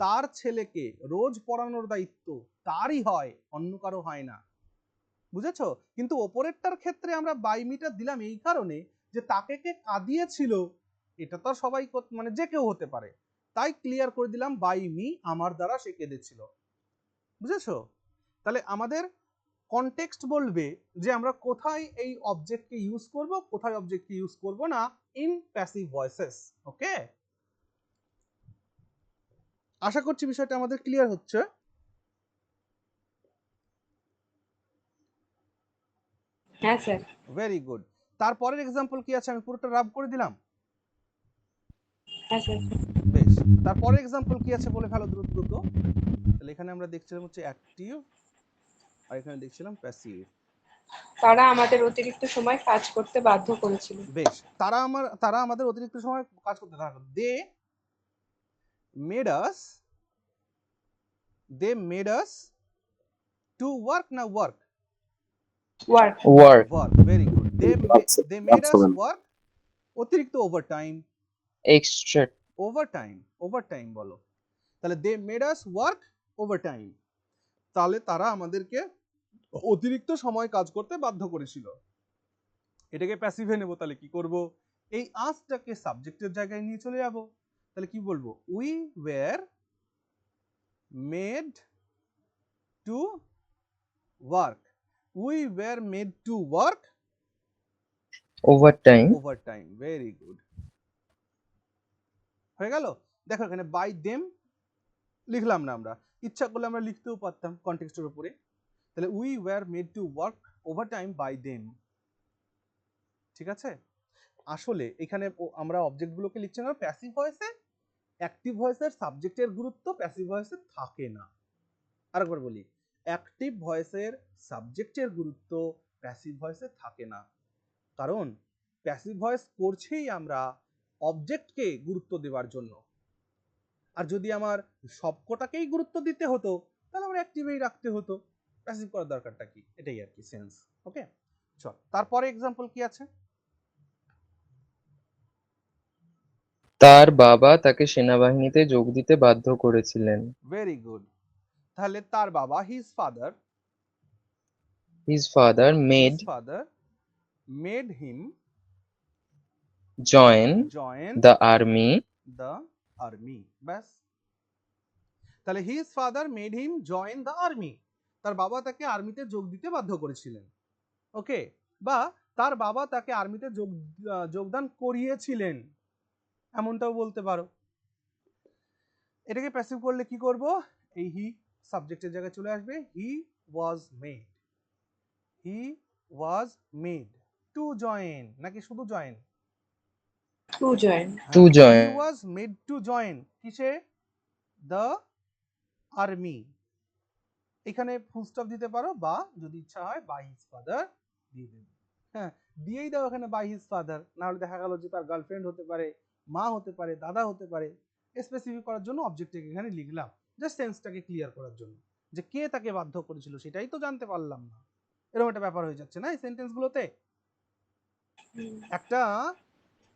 তার ছেলেকে রোজ পড়ানোর দায়িত্ব তারই হয়, অন্য কারো হয় না, বুঝেছো? কিন্তু ওপরেরটার ক্ষেত্রে আমরা বাই মিটা দিলাম এই কারণে যে তাকে কে কাঁদিয়েছিল এটা তো সবাই মানে যে কেউ হতে পারে, তাই ক্লিয়ার করে দিলাম বাই মি, আমার দ্বারা সে কেঁদেছিল, বুঝেছো? তাহলে আমাদের কনটেক্সট বলবে যে আমরা কোথায় এই অবজেক্টকে ইউজ করব, কোথায় অবজেক্টকে ইউজ করব না, ইন প্যাসিভ ভয়েসেস। ওকে, আশা করছি বিষয়টা আমাদের ক্লিয়ার হচ্ছে। হ্যাঁ স্যার। Very good. তারপরের এক্সাম্পল কি আছে, আমি পুরোটা রাব করে দিলাম। হ্যাঁ স্যার। বেশ, তারপরের এক্সাম্পল কি আছে বলে ফেলো দ্রুত দ্রুত। তাহলে এখানে আমরা দেখছিলাম হচ্ছে অ্যাক্টিভ, আর এখানে দেখছিলাম প্যাসিভ। তারা আমাদের অতিরিক্ত সময় কাজ করতে বাধ্য করেছিল। বেশ, তারা আমাদের অতিরিক্ত সময় কাজ করতে থাকো। They made us to work, না work? Work Work. Work, very good. They made us work অতিরিক্ত ওভারটাইম, Extra. ওভারটাইম বলো। তাহলে they made us work overtime, তাহলে তারা আমাদেরকে অতিরিক্ত সময় কাজ করতে বাধ্য করেছিল। এটাকে প্যাসিভে নেব, তাহলে কি করব? এই আজটাকে সাবজেক্টের জায়গায় নিয়ে চলে যাব, তাহলে কি বলবো? We were made to work, we were made to work Overtime. Overtime. Very good, হয়ে গেল। দেখো এখানে বাই দেম লিখলাম না, আমরা ইচ্ছা করলে আমরা লিখতেও পারতাম কনটেক্সটের উপরে। তাহলে we were made to work overtime by them, ঠিক আছে। আসলে এখানে আমরা অবজেক্টগুলোকে লিখছি না প্যাসিভ ভয়েসে, অ্যাক্টিভ ভয়েসের সাবজেক্টের গুরুত্ব প্যাসিভ ভয়েসে থাকে না। আরেকবার বলি, অ্যাক্টিভ ভয়েসের সাবজেক্টের গুরুত্ব প্যাসিভ ভয়েসে থাকে না, কারণ প্যাসিভ ভয়েস করছেই আমরা অবজেক্টকে গুরুত্ব দেওয়ার জন্য। আর যদি আমার সবকটাকেই গুরুত্ব দিতে হতো তাহলে আমার অ্যাক্টিভেই রাখতে হতো, প্যাসিভ করার দরকারটা কি, এটাই আর কি সেন্স। ওকে, চল তারপরে এক্সাম্পল কি আছে? তার বাবা তাকে সেনাবাহিনীতে যোগ দিতে বাধ্য করেছিলেন। Very good. তাহলে তার বাবা, his father His father made made him join join the army. The army. ব্যাস, তাহলে his father made him join the army, তার বাবা তাকে আর্মিতে যোগ দিতে বাধ্য করেছিলেন। ওকে, বা তার বাবা তাকে আর্মিতে যোগদান করিয়েছিলেন, এমনটাও বলতে পারো। এটাকে প্যাসিভ করলে কি করব? এই হি সাবজেক্টের জায়গায় চলে আসবে, he was made to join, নাকি শুধু join? To join. To he join. Was made to join কিসে? The army. এখানে ফুল স্টপ দিতে পারো, বা যদি ইচ্ছা হয় বাই হিজ ফাদার দিয়ে দেবে। হ্যাঁ, দিয়েই দাও এখানে বাই হিজ ফাদার, না হলে দেখা গেল যে তার গার্লফ্রেন্ড হতে পারে, মা হতে পারে, দাদা হতে পারে। স্পেসিফিক করার জন্য অবজেক্টটাকে এখানে লিখলাম, জাস্ট সেন্সটাকে ক্লিয়ার করার জন্য, যে কে তাকে বাধ্য করেছিল সেটাই তো জানতে পারলাম না, এরকম একটা ব্যাপার হয়ে যাচ্ছে না এই সেন্টেন্সগুলোতে। একটা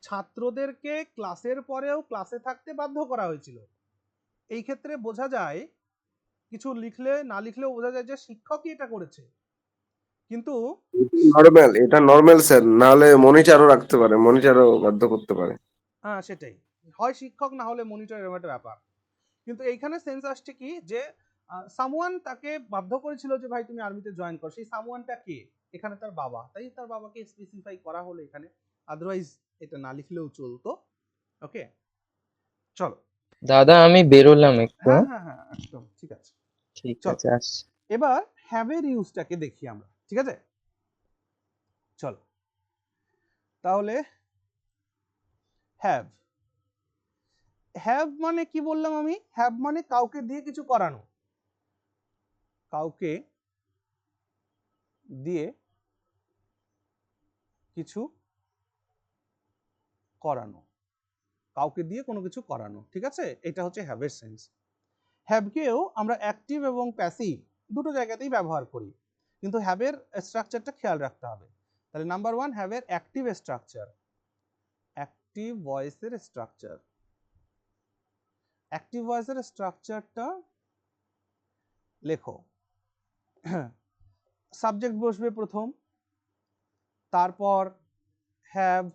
ছাত্রদেরকে ক্লাসের পরেও ক্লাসে থাকতে বাধ্য করা হয়েছিল, এই ক্ষেত্রে বোঝা যায়, কিছু লিখলে না লিখলেও বোঝা যায় যে শিক্ষকই এটা করেছে, কিন্তু নর্মাল, এটা নর্মাল স্যার, নাহলে মনিটরও রাখতে পারে, মনিটরও বাধ্য করতে পারে। হ্যাঁ সেটাই, হয় শিক্ষক না হলে মনিটর, এরকম একটা ব্যাপার। কিন্তু এইখানে সেন্স আসছে কি, যে সামওয়ান তাকে বাধ্য করেছিল যে ভাই তুমি আর্মিতে জয়েন করো, সেই সামওয়ানটা কে? এখানে তার বাবা, তাই তার বাবাকে স্পেসিফাই করা হলো এখানে, আদারওয়াইজ এটা না লিখলেও চলতো। ওকে, চলো। দাদা আমি বেরোলাম একটু। হ্যাঁ হ্যাঁ হ্যাঁ, একদম ঠিক আছে। ঠিক চল। আছে, আসছি। এবার হ্যাভের ইউজটাকে দেখি আমরা, ঠিক আছে? চলো তাহলে, হ্যাভ, হ্যাভ মানে কি বললাম আমি? হ্যাভ মানে কাউকে দিয়ে কিছু করানো, কাউকে দিয়ে কিছু করানো, কাউকে দিয়ে কোনো কিছু করানো, ঠিক আছে? এটা হচ্ছে হ্যাভের সেন্স। হ্যাভকেও আমরা অ্যাক্টিভ এবং প্যাসিভ দুটো জায়গাতেই ব্যবহার করি, কিন্তু হ্যাভের স্ট্রাকচারটা খেয়াল রাখতে হবে। তাহলে নাম্বার ওয়ান, হ্যাভের অ্যাক্টিভ স্ট্রাকচার, অ্যাক্টিভ ভয়েসের স্ট্রাকচার। অ্যাক্টিভ ভয়েসের স্ট্রাকচারটা লেখো। সাবজেক্ট বসবে প্রথম, তারপর হ্যাভ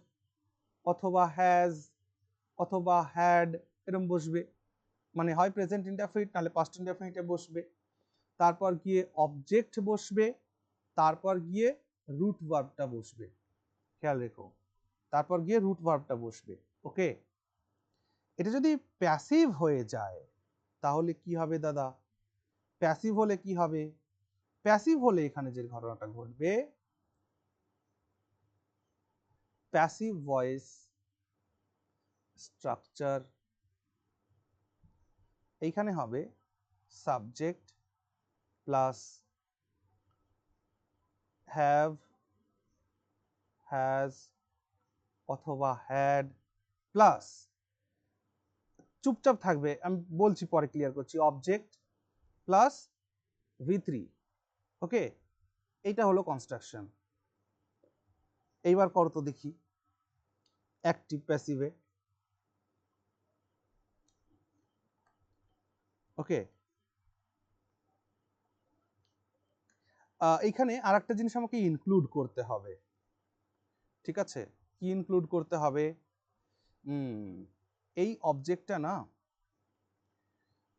অথবা হ্যাজ অথবা হ্যাড এরকম বসবে, মানে হয় প্রেজেন্ট ইনডেফিনিট নাহলে পাস্ট ইনডেফিনিটে বসবে, তারপর গিয়ে অবজেক্ট বসবে, তারপর গিয়ে রুট ভার্বটা বসবে, খেয়াল রেখো, তারপর গিয়ে রুট ভার্বটা বসবে। ওকে, এটা যদি প্যাসিভ হয়ে যায় তাহলে কি হবে দাদা? প্যাসিভ হলে কি হবে? প্যাসিভ হলে এখানে যে ঘটনাটা ঘটবে, প্যাসিভ ভয়েস স্ট্রাকচার এইখানে হবে সাবজেক্ট প্লাস হ্যাভ, হ্যাজ অথবা হ্যাড প্লাস, চুপচাপ থাকবে, আমি বলছি পরে ক্লিয়ার করছি, অবজেক্ট প্লাস V3। ওকে, এইটা হলো কনস্ট্রাকশন। এইবার করো তো দেখি অ্যাক্টিভ প্যাসিভে। ওকে, এইখানে আর একটা জিনিস আমাকে ইনক্লুড করতে হবে, ঠিক আছে? কি ইনক্লুড করতে হবে? এই অবজেক্টটা না,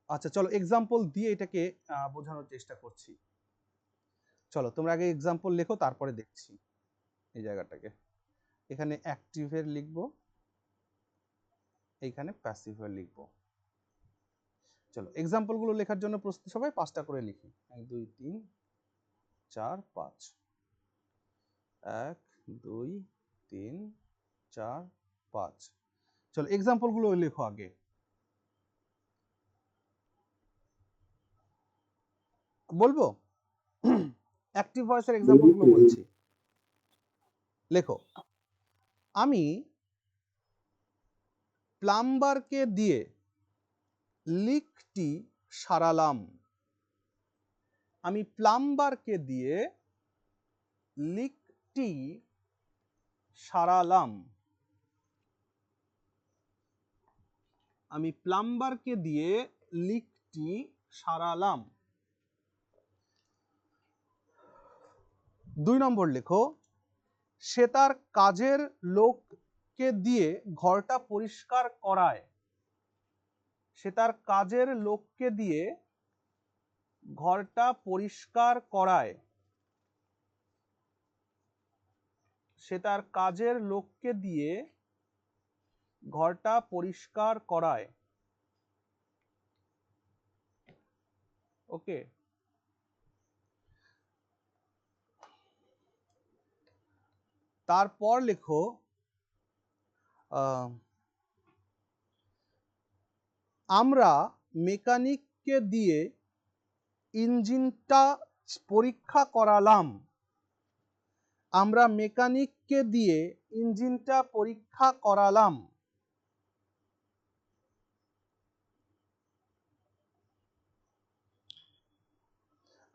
আচ্ছা চলো এক্সাম্পল দিয়ে এটাকে বোঝানোর চেষ্টা করছি। চলো তোমরা আগে এক্সাম্পল লেখো, তারপরে দেখছি এই জায়গাটাকে। এখানে অ্যাক্টিভের লিখবো, এইখানে প্যাসিভের লিখবো। চলো এক্সাম্পল গুলো লেখার জন্য প্রস্তুত সবাই? 5টা করে লিখি। 1 2 3 4 5। 1 2 3 4 5। চলো এক্সাম্পল গুলো লেখো আগে। বলবো অ্যাক্টিভ ভয়েসের এক্সাম্পল গুলো বলছি, লেখো। আমি প্লাম্বারকে দিয়ে লিকটি সারালাম। আমি প্লাম্বারকে দিয়ে লিকটি সারালাম। আমি প্লাম্বারকে দিয়ে লিকটি সারালাম। 2 নম্বর লেখো, সে তার কাজের লোককে দিয়ে ঘরটা পরিষ্কার করায়। সে তার কাজের লোককে দিয়ে ঘরটা পরিষ্কার করায়। সে তার কাজের লোককে দিয়ে ঘরটা পরিষ্কার করায়। ওকে, তারপর লেখো আমরা মেকানিককে দিয়ে ইঞ্জিনটা পরীক্ষা করালাম। আমরা মেকানিককে দিয়ে ইঞ্জিনটা পরীক্ষা করালাম।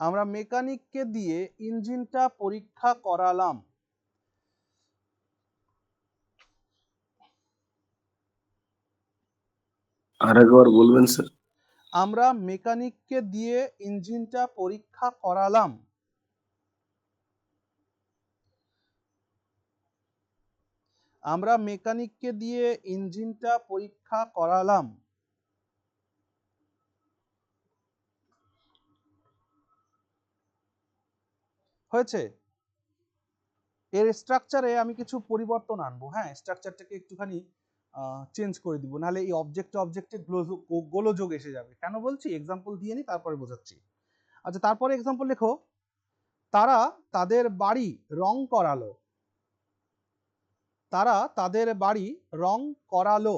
আমরা মেকানিককে দিয়ে ইঞ্জিনটা পরীক্ষা করালাম। আরেকবার বলবেন স্যার? আমরা মেকানিককে দিয়ে ইঞ্জিনটা পরীক্ষা করালাম। আমরা মেকানিককে দিয়ে ইঞ্জিনটা পরীক্ষা করালাম। হয়েছে? এর স্ট্রাকচারে আমি কিছু পরিবর্তন আনবো। হ্যাঁ, স্ট্রাকচারটাকে একটুখানি চেঞ্জ করে দিব, নাহলে এই অবজেক্টে গোলযোগ এসে যাবে। কেন বলছি? এক্সাম্পল দিয়ে নি, তারপরে বোঝাচ্ছি। আচ্ছা, তারপরে এক্সাম্পল লেখো, তারা তাদের বাড়ি রং করালো। তারা তাদের বাড়ি রং করালো।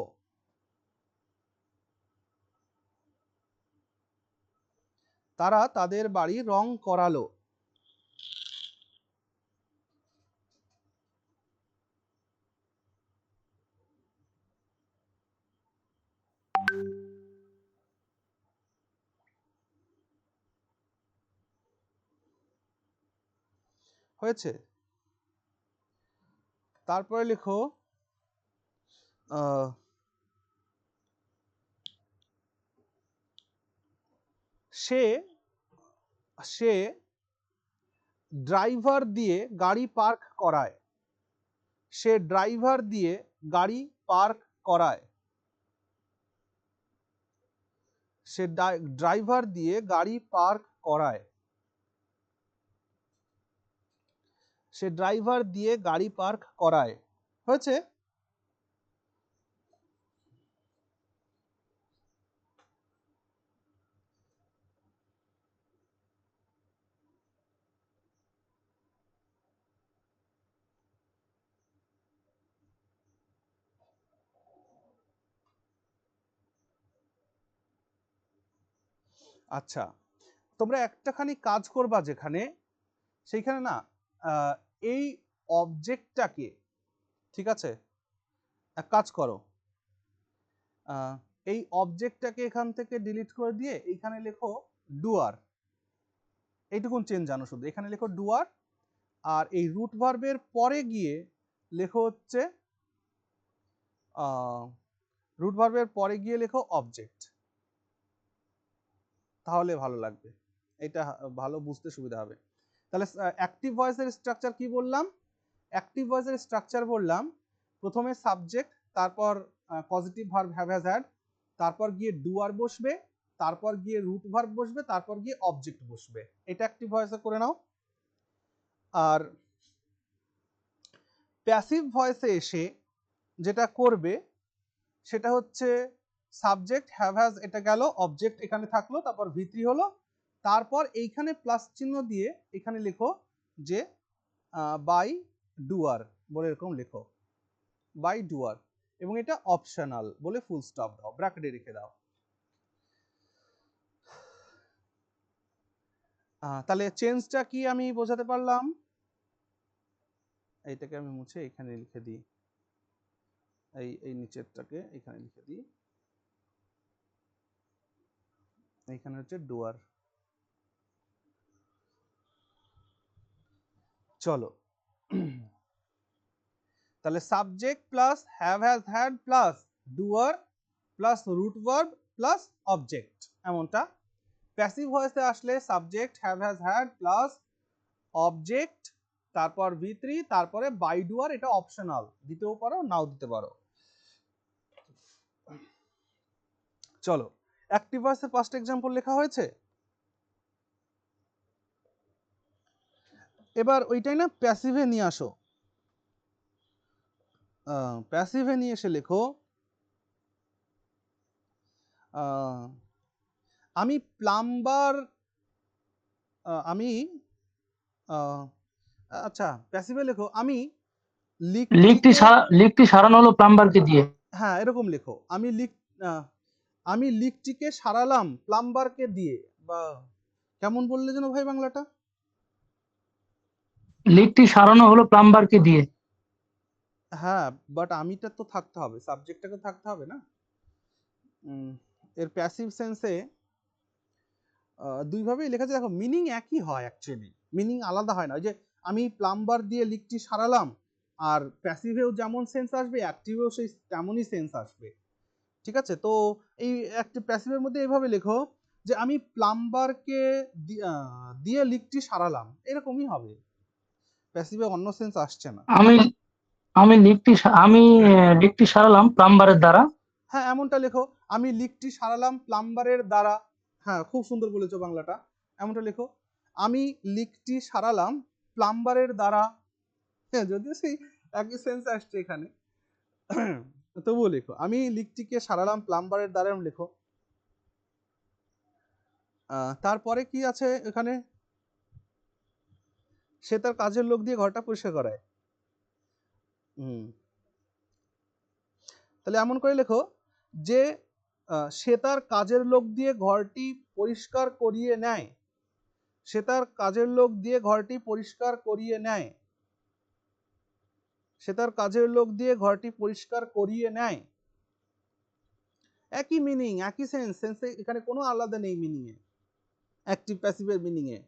তারা তাদের বাড়ি রং করালো। হয়েছে? তারপরে লেখো সে সে ড্রাইভার দিয়ে গাড়ি পার্ক করায়। সে ড্রাইভার দিয়ে গাড়ি পার্ক করায়। সে ড্রাইভার দিয়ে গাড়ি পার্ক করায়। সে ড্রাইভার দিয়ে গাড়ি পার্ক করায়। হয়েছে? আচ্ছা, তোমরা একটাখানি কাজ করবা, যেখানে সেইখানে না এই অবজেক্টটাকে, ঠিক আছে, এক কাজ করো, এই অবজেক্টটাকে এখান থেকে ডিলিট করে দিয়ে এইখানে লেখো ডুয়ার। এইটুকুন চেঞ্জ জানো শুধু, এখানে লেখো ডুয়ার, আর এই রুট ভার্বের পরে গিয়ে লেখো হচ্ছে রুট ভার্বের পরে গিয়ে লেখো অবজেক্ট। তাহলে ভালো লাগবে, এটা ভালো বুঝতে সুবিধা হবে। তাহলে অ্যাক্টিভ ভয়েসের স্ট্রাকচার কি বললাম? অ্যাক্টিভ ভয়েসের স্ট্রাকচার বললাম প্রথমে সাবজেক্ট, তারপর positive verb have has had, তারপর গিয়ে ডুয়ার বসবে, তারপর গিয়ে রুট ভার্ব বসবে, তারপর গিয়ে অবজেক্ট বসবে। এটা অ্যাক্টিভ ভয়েসে করে নাও। আর প্যাসিভ ভয়েসে এসে যেটা করবে সেটা হচ্ছে সাবজেক্ট হ্যাভ হ্যাজ, এটা গেল, অবজেক্ট এখানে থাকলো, তারপর V3 হলো, তারপর এইখানে প্লাস চিহ্ন দিয়ে এখানে লেখো যে বাই ডুয়ার বলে এরকম লেখো, বাই ডুয়ার, এবং এটা অপশনাল বলে ফুল স্টপ দাও, ব্র্যাকেটে রেখে দাও। তাহলে চেঞ্জটা কি আমি বোঝাতে পারলাম? এইটাকে আমি মুছে এখানে লিখে দিই, এই নিচেরটাকে এখানে লিখে দিই, এইখানে হচ্ছে ডুয়ার। চলো, তাহলে subject plus have has had plus doer plus root verb plus object, এমনটা। প্যাসিভ ভয়েসে আসলে subject have has had plus object, তারপর V3, তারপরে বাই ডুয়ার, এটা অপশনাল, দিতেও পারো নাও দিতে পারো। চলো, অ্যাক্টিভ ভয়েসের পাস্ট এক্সাম্পল লেখা হয়েছে। এবার ওইটাই না প্যাসিভে নিয়ে আসো, প্যাসিভে নিয়ে এসে লেখো আমি প্লাম্বার, আমি আচ্ছা প্যাসিভে লেখো আমি লিকটি সারানো হলো প্লাম্বারকে দিয়ে। হ্যাঁ এরকম লেখো, আমি লিকটিকে সারালাম প্লাম্বারকে দিয়ে, বা কেমন বললে যেন ভাই বাংলাটা? লিকটি সারানো হলো প্লাম্বারকে দিয়ে। হ্যাঁ, বাট আমিটা তো থাকতে হবে, সাবজেক্টটাকে থাকতে হবে না। এর প্যাসিভ সেন্সে দুইভাবেই লেখা যায়, দেখো মিনিং একই হয়, অ্যাকচুয়ালি মিনিং আলাদা হয় না। ওই যে আমি প্লাম্বার দিয়ে লিকটি সারালাম, আর প্যাসিভেও যেমন সেন্স আসবে অ্যাক্টিভেও সেই তেমনই সেন্স আসবে, ঠিক আছে? তো এই একটা প্যাসিভের মধ্যে এইভাবে লেখো যে আমি প্লাম্বারকে দিয়ে লিকটি সারালাম, এরকমই হবে, প্যাসিভে অন্য সেন্স আসছে না। আমি লিকটি সারালাম প্লাম্বারের দ্বারা। হ্যাঁ এমনটা লেখো, আমি লিকটি সারালাম প্লাম্বারের দ্বারা। হ্যাঁ খুব সুন্দর বলেছো বাংলাটা, এমনটা লেখো, আমি লিকটি সারালাম প্লাম্বারের দ্বারা। হ্যাঁ যদিও সেই একই সেন্স আসছে এখানে, তবুও লেখো আমি লিকটিকে সারালাম প্লাম্বারের দ্বারা, লেখো। তারপরে কি আছে এখানে, সে তার কাজের লোক দিয়ে ঘরটা পরিষ্কার করায়। তাহলে এমন করে লেখো যে সে তার কাজের লোক দিয়ে ঘরটি পরিষ্কার করিয়ে নেয়, সে তার কাজের লোক দিয়ে ঘরটি পরিষ্কার করিয়ে নেয়, সে তার কাজের লোক দিয়ে ঘরটি পরিষ্কার করিয়ে নেয়। একই মিনিং, একই সেন্স, সেন্সে এখানে কোনো আলাদা নেই মিনিং এ, অ্যাক্টিভ প্যাসিভের মিনিং এ।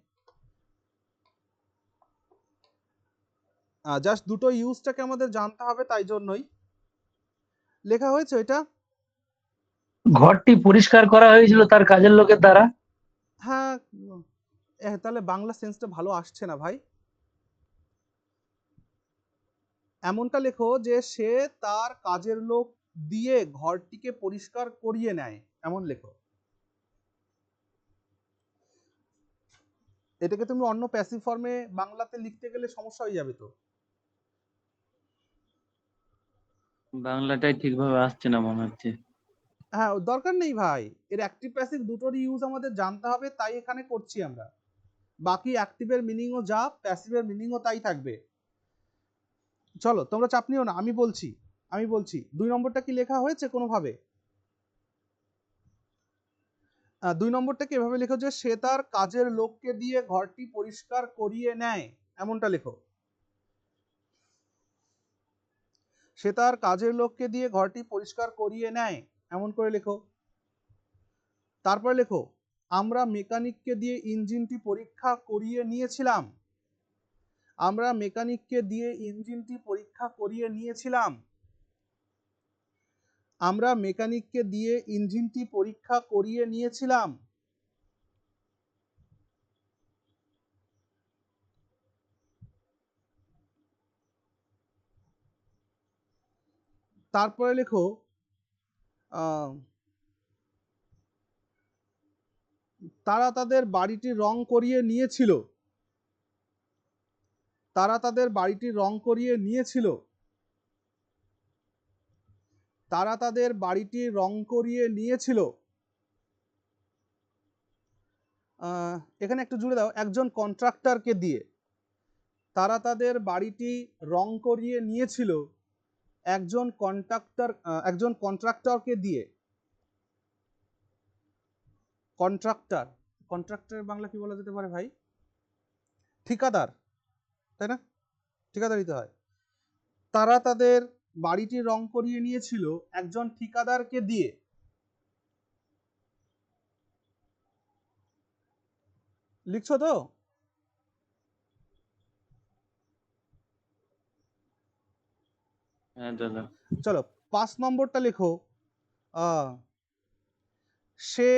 জাস্ট দুটো ইউজটাকে আমাদের জানতে হবে, তাই জন্যই লেখা হয়েছে এটা। ঘরটি পরিষ্কার করা হয়েছিল তার কাজের লোকের দ্বারা। হ্যাঁ তাহলে বাংলা সেন্সটা ভালো আসছে না ভাই। এমনটা লেখো যে সে তার কাজের লোক দিয়ে ঘরটিকে পরিষ্কার করিয়ে নেয়, এমন লেখো। এটাকে তুমি অন্য প্যাসিভ ফর্মে বাংলাতে লিখতে গেলে সমস্যা হয়ে যাবে তো। বাংলাটাই ঠিকভাবে আসছে না মনে হচ্ছে। হ্যাঁ দরকার নেই ভাই, এর অ্যাক্টিভ প্যাসিভ দুটোরই ইউজ আমাদের জানতে হবে, তাই এখানে করছি আমরা। বাকি অ্যাক্টিভের মিনিংও যা, প্যাসিভের মিনিংও তাই থাকবে। চলো তোমরা চাপ নিও না, আমি বলছি 2 নম্বরটা কি লেখা হয়েছে কোনোভাবে? 2 নম্বরটাকে এভাবে লেখো যে সে তার কাজের লোককে দিয়ে ঘরটি পরিষ্কার করিয়ে নেয়, এমনটা লেখো। সে তার কাজের লোককে দিয়ে ঘরটি পরিষ্কার করিয়ে নেয়, এমন করে লেখো। তারপর লেখো আমরা মেকানিককে দিয়ে ইঞ্জিনটি পরীক্ষা করিয়ে নিয়েছিলাম, আমরা মেকানিককে দিয়ে ইঞ্জিনটি পরীক্ষা করিয়ে নিয়েছিলাম, আমরা মেকানিককে দিয়ে ইঞ্জিনটি পরীক্ষা করিয়ে নিয়েছিলাম। তারপরে লেখো তারা তাদের বাড়িটি রং করিয়ে নিয়েছিল। তারা তাদের বাড়িটি রং করিয়ে নিয়েছিল। তারা তাদের বাড়িটি রং করিয়ে নিয়েছিল। এখানে একটু জুড়ে দাও, একজন কন্ট্রাক্টরকে দিয়ে। তারা তাদের বাড়িটি রং করিয়ে নিয়েছিল একজন কন্ট্রাক্টরকে দিয়ে। কন্ট্রাক্টর, কন্ট্রাক্টরের বাংলা কি বলা যেতে পারে ভাই? ঠিকাদার, তাই না? ঠিকাদারিতে হয়। তারা তাদের বাড়িটি রং করিয়ে নিয়েছিল একজন ঠিকাদারকে দিয়ে। লিখছো তো? হ্যাঁ দাদা। চলো 5 নম্বরটা লেখো, সে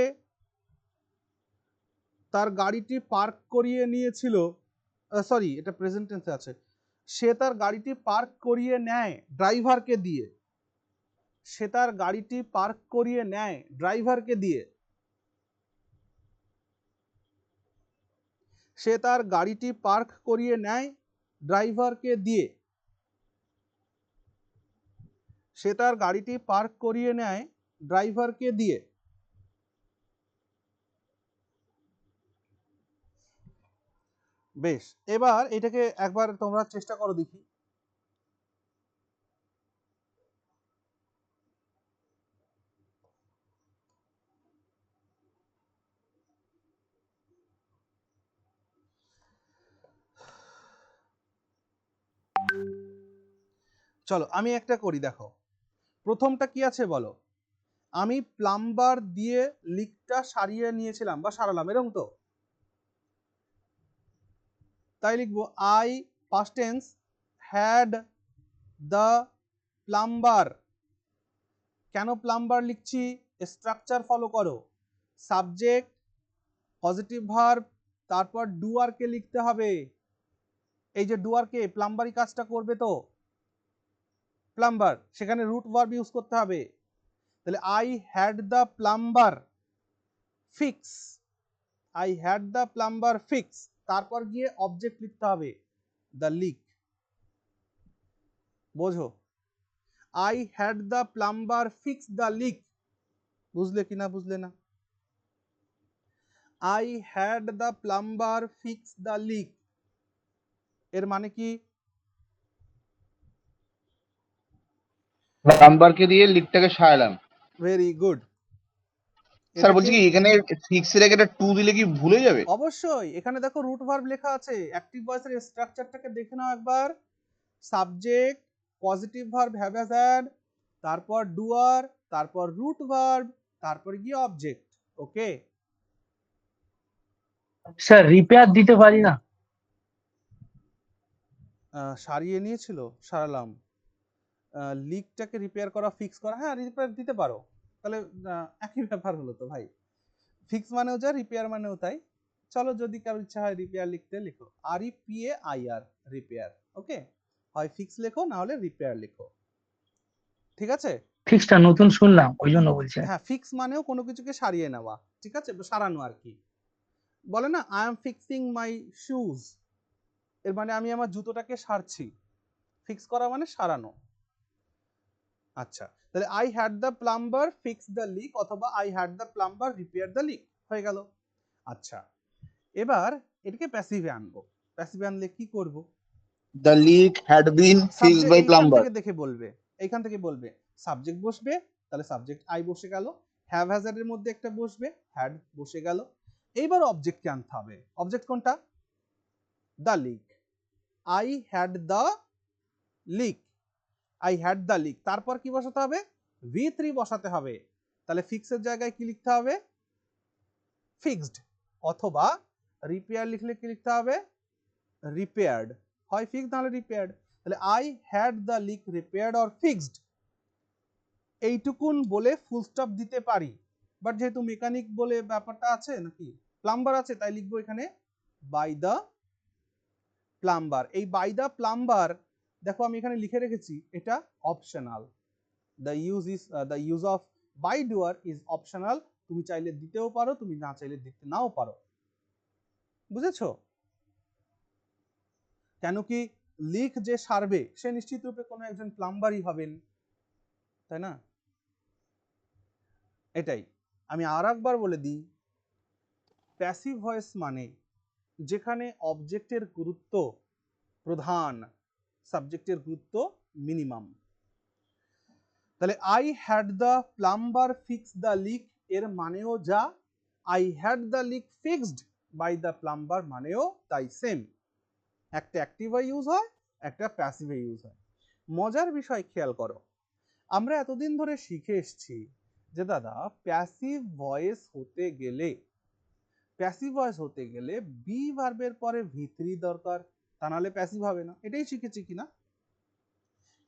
তার গাড়িটি পার্ক করিয়ে নিয়েছিল। সরি, এটা প্রেজেন্ট টেন্সে আছে। সে তার গাড়িটি পার্ক করিয়ে নেয় ড্রাইভারকে দিয়ে। সে তার গাড়িটি পার্ক করিয়ে নেয় ড্রাইভারকে দিয়ে। সে তার গাড়িটি পার্ক করিয়ে নেয় ড্রাইভারকে দিয়ে। সে তার গাড়িটি পার্ক করিয়ে নেয় ড্রাইভারকে দিয়ে। বেশ, এবার এটাকে একবার তোমরা চেষ্টা করো দেখি। চলো আমি একটা করি, দেখো প্রথমটা কি আছে বলো। আমি প্লাম্বার দিয়ে লিকটা সারিয়ে নিয়েছিলাম বা সারালাম, এরকম তো? তাই লিখবো I past tense had the plumber. কেন প্লাম্বার লিখছি? স্ট্রাকচার ফলো করো। সাবজেক্ট, পজিটিভ ভার্ব, তারপর ডুয়ারকে লিখতে হবে। এই যে ডুয়ারকে, প্লাম্বারই কাজটা করবে তো প্লাম্বার, সেখানে রুট ভার্ব ইউজ করতে হবে। তাহলে I had the plumber fix. I had the plumber fix, তারপর গিয়ে অবজেক্ট লিখতে হবে দ্য লিক। বোঝো? I had the plumber fix the leak. বুঝলে কি না বুঝলে না? I had the plumber fix the leak এর মানে কি? প্লাম্বারকে দিয়ে লিকটাকে সারালাম। Very good. স্যার বলছি কি এখানে ফিক্স এর আগে একটা টু দিলে কি ভুলে যাবে? অবশ্যই, এখানে দেখো রুট ভার্ব লেখা আছে। অ্যাক্টিভ ভয়েসের স্ট্রাকচারটাকে দেখে নাও একবার। Subject, positive verb have has had, তারপর ডুয়ার, তারপর রুট ভার্ব, তারপর গিয়ে অবজেক্ট। ওকে স্যার রিপেয়ার দিতে পারি না? সারিয়ে নিয়েছিল, সারালাম। লিকটাকে রিপেয়ার করা, ফিক্স করা, হ্যাঁ রিপেয়ার দিতে পারো। তাহলে একই ব্যাপার হলো তো ভাই। ফিক্স মানেও যা, রিপেয়ার মানেও তাই। চলো যদি কারো ইচ্ছা হয় রিপেয়ার লিখতে, লিখো REPAIR, রিপেয়ার। ওকে, হয় ফিক্স লেখো না হলে রিপেয়ার লিখো, ঠিক আছে? ফিক্সটা নতুন শুনলাম, ওই জন্য বলছি। হ্যাঁ, ফিক্স মানেও কোনো কিছুকে সারিয়ে নেওয়া, ঠিক আছে, সারানো আর কি। বলে না I am fixing my shoes, এর মানে আমি আমার জুতোটাকে সারছি। ফিক্স করা মানে সারানো। আচ্ছা, তাহলে I had the plumber fix the leak অথবা I had the plumber repair the leak হয়ে গেল। আচ্ছা, এবার এটাকে প্যাসিভে আনবো। প্যাসিভে আনলে কি করব? The leak had been fixed by এইখান প্লাম্বার। থেকে দেখে বলবে, এইখান থেকে বলবে সাবজেক্ট বসবে, তাহলে সাবজেক্ট আই বসে গেল। হ্যাভ হ্যাজার্ড এর মধ্যে একটা বসবে, হ্যাড বসে গেল। এইবার অবজেক্টকে আনতে হবে। অবজেক্ট কোনটা? The leak. I had the leak. I had the leak, তারপর কি বসাতে হবে? V3 বসাতে হবে। তাহলে ফিক্সের জায়গায় কি লিখতে হবে? ফিক্সড। অথবা রিপেয়ার লিখলে কি লিখতে হবে? রিপেয়ার্ড। হয় ফিক্সড নাহলে রিপেয়ার্ড। তাহলে I had the leak repaired or fixed, এইটুকুন বলে ফুল স্টপ দিতে পারি। বাট যেহেতু মেকানিক বলে ব্যাপারটা আছে নাকি, প্লাম্বার আছে, তাই লিখবো এখানে বাই দ্য প্লাম্বার। এই বাই দ্য প্লাম্বার দেখো আমি এখানে লিখে রেখেছি, এটা optional. The use of by doer is optional. তুমি চাইলে দিতেও পারো, তুমি না চাইলে দিতে নাও পারো। বুঝেছো? কেন কি লিক যে সারবে সে নিশ্চিত রূপে কোনো একজন প্লাম্বারই হবেন, তাই না? এটাই আমি আর একবার বলে দিই, প্যাসিভ ভয়েস মানে যেখানে অবজেক্টের গুরুত্ব প্রধান, সাবজেক্টের গুরুত্ব মিনিমাম। তাহলে I had the plumber fix the leak এর মানেও যা, I had the leak fixed by the plumber মানেও তাই সেম। একটা অ্যাক্টিভে ইউজ হয়, একটা প্যাসিভে ইউজ হয়। মজার বিষয় খেয়াল করো, আমরা এতদিন ধরে শিখে এসেছি যে দাদা প্যাসিভ ভয়েস হতে গেলে বি ভার্বের পরে ভি3 দরকার, তা নাহলে প্যাসিভ হবে না। এটাই শিখেছি কিনা?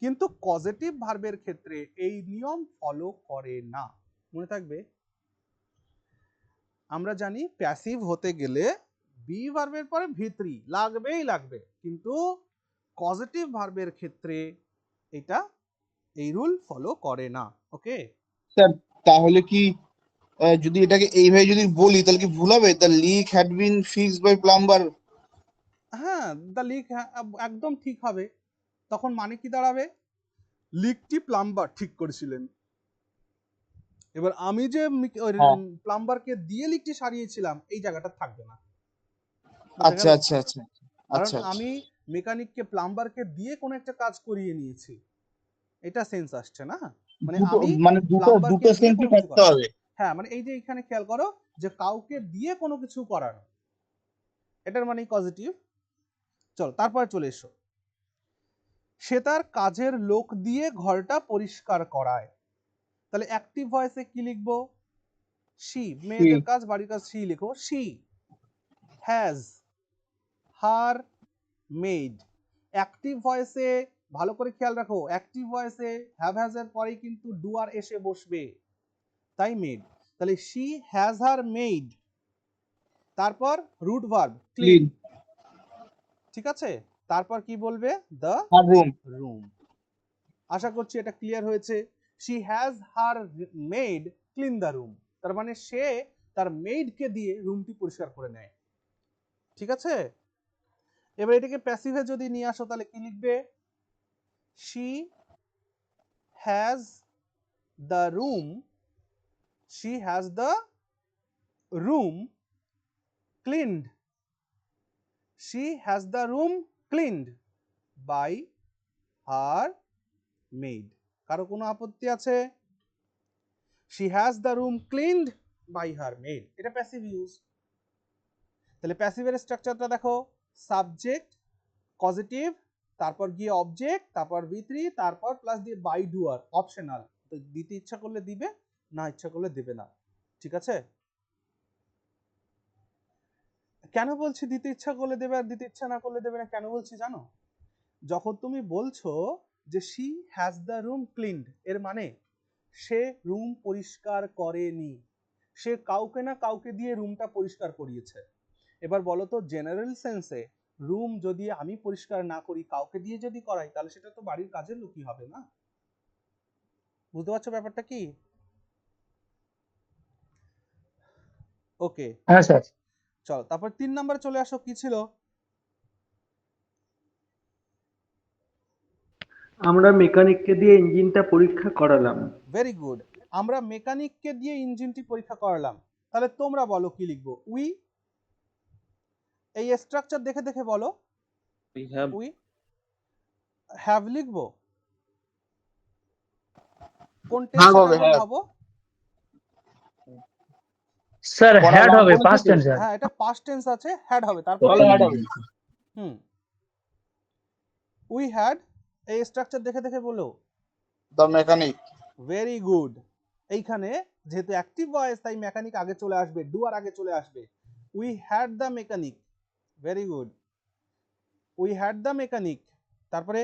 কিন্তু পজিটিভ ভার্বের ক্ষেত্রে এই নিয়ম ফলো করে না, মনে থাকবে। আমরা জানি প্যাসিভ হতে গেলে বি ভার্বের পরে ভি3 লাগবে, কিন্তু পজিটিভ ভার্বের ক্ষেত্রে এটা এই রুল ফলো করে না। ওকে স্যার তাহলে কি যদি এটাকে এইভাবে যদি বলি তাহলে কি ভুল হবে? The leak had been fixed by plumber. হ্যাঁ, দ্য লিক একদম ঠিক হবে। তখন মানে কি দাঁড়াবে? লিকটি প্লাম্বার ঠিক করেছিলেন। এবার আমি যে প্লাম্বারকে দিয়ে লিকটি সারিয়েছিলাম এই জায়গাটা থাকবে না। আচ্ছা আচ্ছা আচ্ছা কারণ আচ্ছা আমি মেকানিককে প্লাম্বারকে দিয়ে কোনো একটা কাজ করিয়ে নিয়েছি, এটা সেন্স আসছে না? মানে আমি মানে দুটো প্লাম্বারকে দিয়ে সেন্সই কোনো কিছু করতে হবে। হ্যাঁ, মানে এই যে এখানে খেয়াল করো যে কাউকে দিয়ে কোনো কিছু করানো, এটার মানে পজিটিভ। চলো তারপরে চলে এসো, সে তার কাজের লোক দিয়ে ঘরটা পরিষ্কার করায়। তাহলে অ্যাক্টিভ ভয়েসে কি লিখবো? শি, মেয়েদের কাজ, বাড়ির কাজ, শি লিখো। She has her made. Active ভয়েসে ভালো করে খেয়াল রাখো, অ্যাক্টিভ ভয়েসে হ্যাভ হ্যাজ এর পরেই কিন্তু ডুয়ার এসে বসবে, তাই মেড। তাহলে শি হ্যাজ হার মেড, তারপর রুট ভার্ব ক্লিন, ঠিক আছে? তারপর কি বলবে? The room. আশা করছি এটা ক্লিয়ার হয়েছে। She has her made clean the room, তার মানে সে তার মেডকে দিয়ে রুমটি পরিষ্কার করে নেয়, ঠিক আছে? এবার এটাকে প্যাসিভে যদি নিয়ে আসো তাহলে কি লিখবে? She has the room, she has the room cleaned, she has the room cleaned by her maid. কারো কোনো আপত্তি আছে? She has the room cleaned by her maid, এটা প্যাসিভ ইউজ। তাহলে প্যাসিভের স্ট্রাকচারটা দেখো, সাবজেক্ট পজিটিভ, তারপর গিয়ে অবজেক্ট, তারপর ভি3, তারপর প্লাস দিয়ে বাই ডুয়ার অপশনাল। তো দিতে ইচ্ছা করলে দিবে, না ইচ্ছা করলে দেবে না, ঠিক আছে? কেন বলছি দিতে ইচ্ছা করলে দেবে আর দিতে ইচ্ছা না করলে দেবে না, কেন বলছি জানো? যখন তুমি বলছো যে she has the room cleaned, এর মানে সে রুম পরিষ্কার করেনি, সে কাউকে না কাউকে দিয়ে রুমটা পরিষ্কার করিয়েছে। এবার বলো তো জেনারেল সেন্সে রুম যদি আমি পরিষ্কার না করি, কাউকে দিয়ে যদি করাই, তাহলে সেটা তো বাড়ির কাজের লোকই হবে না। বুঝতে পারছো ব্যাপারটা কি? ওকে হ্যাঁ স্যার। চলো তারপর 3 নম্বরে চলে আসো, কি ছিল? আমরা মেকানিককে দিয়ে ইঞ্জিনটা পরীক্ষা করালাম। ভেরি গুড, আমরা মেকানিককে দিয়ে ইঞ্জিনটি পরীক্ষা করালাম। তাহলে তোমরা বলো কি লিখবো? উই, এই স্ট্রাকচার দেখে দেখে বলো। উই হ্যাভ লিখবো, কোন টেন্সে ভাবো? স্যার হ্যাড হবে, পাস্ট টেন্স। হ্যাঁ, এটা পাস্ট টেন্স আছে, হ্যাড হবে, তারপর উই হ্যাড, এই স্ট্রাকচার দেখে দেখে বলো। The mechanic. Very good. এইখানে যেহেতু অ্যাক্টিভ ভয়েস তাই মেকানিক আগে চলে আসবে, ডুয়ার আগে চলে আসবে। We had the mechanic, very good. We had the mechanic, তারপরে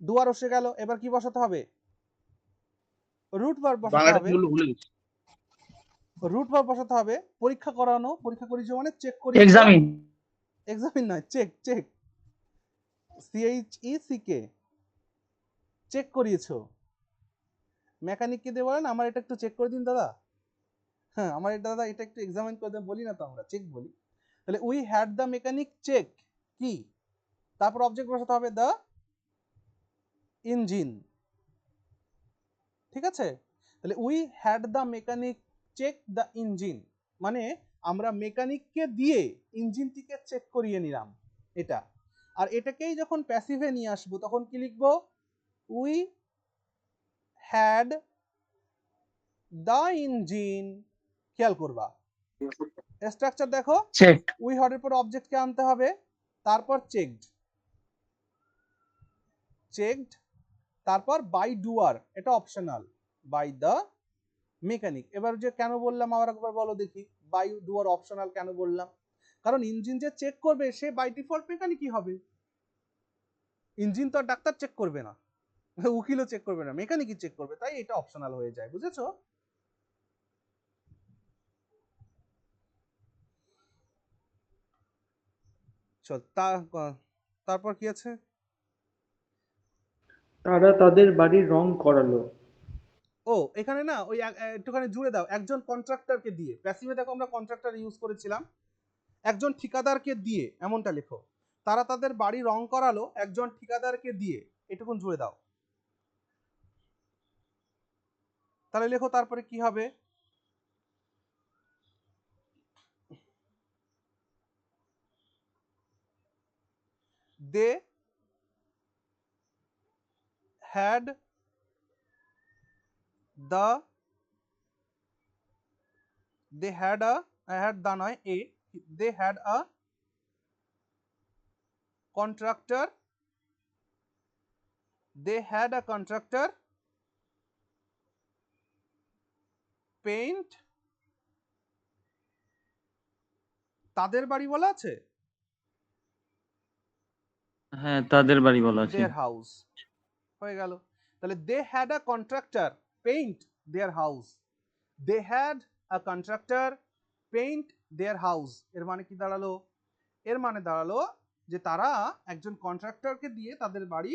ডুয়ার বসে গেল, এবার কি বসাতে হবে? রুট ভার্ব বসাতে হবে। রুট ভার্ব বসাতে হবে। পরীক্ষা করানো, পরীক্ষা করিয়েছো মানে চেক করি, এক্সামিন। এক্সামিন নয়, চেক, চেক, CHECK, চেক করিয়েছো। মেকানিককে দিয়ে বলেন আমার এটা একটু চেক করে দিন দাদা, হ্যাঁ আমার এটা দাদা এটা একটু এক্সামিন করে দেন, বলি না তো আমরা চেক বলি। তাহলে we had the mechanic check কি, তারপর অবজেক্ট বসাতে হবে দ্য ইঞ্জিন, ঠিক আছে। তাহলে we had the mechanic check the engine, মানে আমরা মেকানিককে দিয়ে ইঞ্জিনটিকে চেক করিয়ে নিলাম এটা। আর এটাকেই যখন প্যাসিভে নিয়ে আসবো তখন কি লিখবো, উই হ্যাড দ্য ইঞ্জিন, খেয়াল করবা স্ট্রাকচার দেখো, চেক। উই হ্যাড এর পর অবজেক্টকে আনতে হবে, তারপর চেকড, চেকড, তারপর বাই ডুয়ার, এটা অপশনাল, বাই দ্য মেকানিক। এবার যে কেন বললাম আবার একবার বলো দেখি, বাই ডুয়ার অপশনাল কেন বললাম, কারণ ইঞ্জিন যে চেক করবে সে বাই ডিফল্ট মেকানিকই হবে, ইঞ্জিন তো আর ডাক্তার চেক করবে না, উকিলও চেক করবে না, মেকানিকই চেক করবে, তাই এটা অপশনাল হয়ে যায়, বুঝেছো। চল তারপর কি আছে, তারা তাদের বাড়ির রং করালো। ও এখানে না ওই একটুখানি জুড়ে দাও, একজন কন্ট্রাক্টরকে দিয়ে, প্যাসিভে দেখো আমরা কন্ট্রাক্টর ইউজ করেছিলাম, একজন ঠিকাদারকে দিয়ে এমনটা লেখো, তারা তাদের বাড়ি রং করালো একজন ঠিকাদারকে দিয়ে, এটুকুন জুড়ে দাও, তাহলে লেখো তারপরে কি হবে, they had the, they had a, had the নয় a, they had a contractor, they had a contractor paint, তাদের বাড়ি বলা আছে, হ্যাঁ তাদের বাড়ি বলা আছে। their house, হয়ে গেল। তাহলে they had a contractor paint their house, they had a contractor paint their house, এর মানে কি দাঁড়ালো, এর মানে দাঁড়ালো যে তারা একজন কন্ট্রাক্টরকে দিয়ে তাদের বাড়ি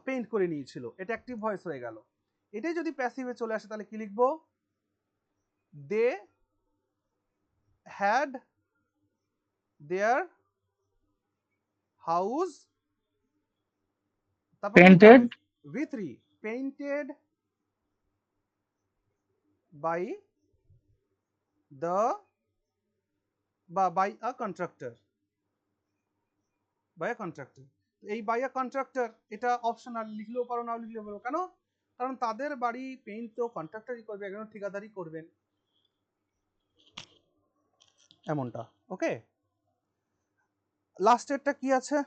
পেইন্ট করে নিয়েছিল, এটা অ্যাক্টিভ ভয়েস হয়ে গেল। এটাই যদি প্যাসিভে চলে আসে তাহলে কি লিখবো, they had their house, painted V3, painted by the, বা by a contractor, by a contractor. এই বাই আ কন্ট্রাক্টর এটা অপশনাল, লিখলেও পারো নাও লিখলেও পারো, কেন, কারণ তাদের বাড়ি পেইন্ট তো কন্ট্রাক্টরই করবে, একজন ঠিকাদারই করবেন, এমনটা। ওকে, লাস্টেরটা কি আছে,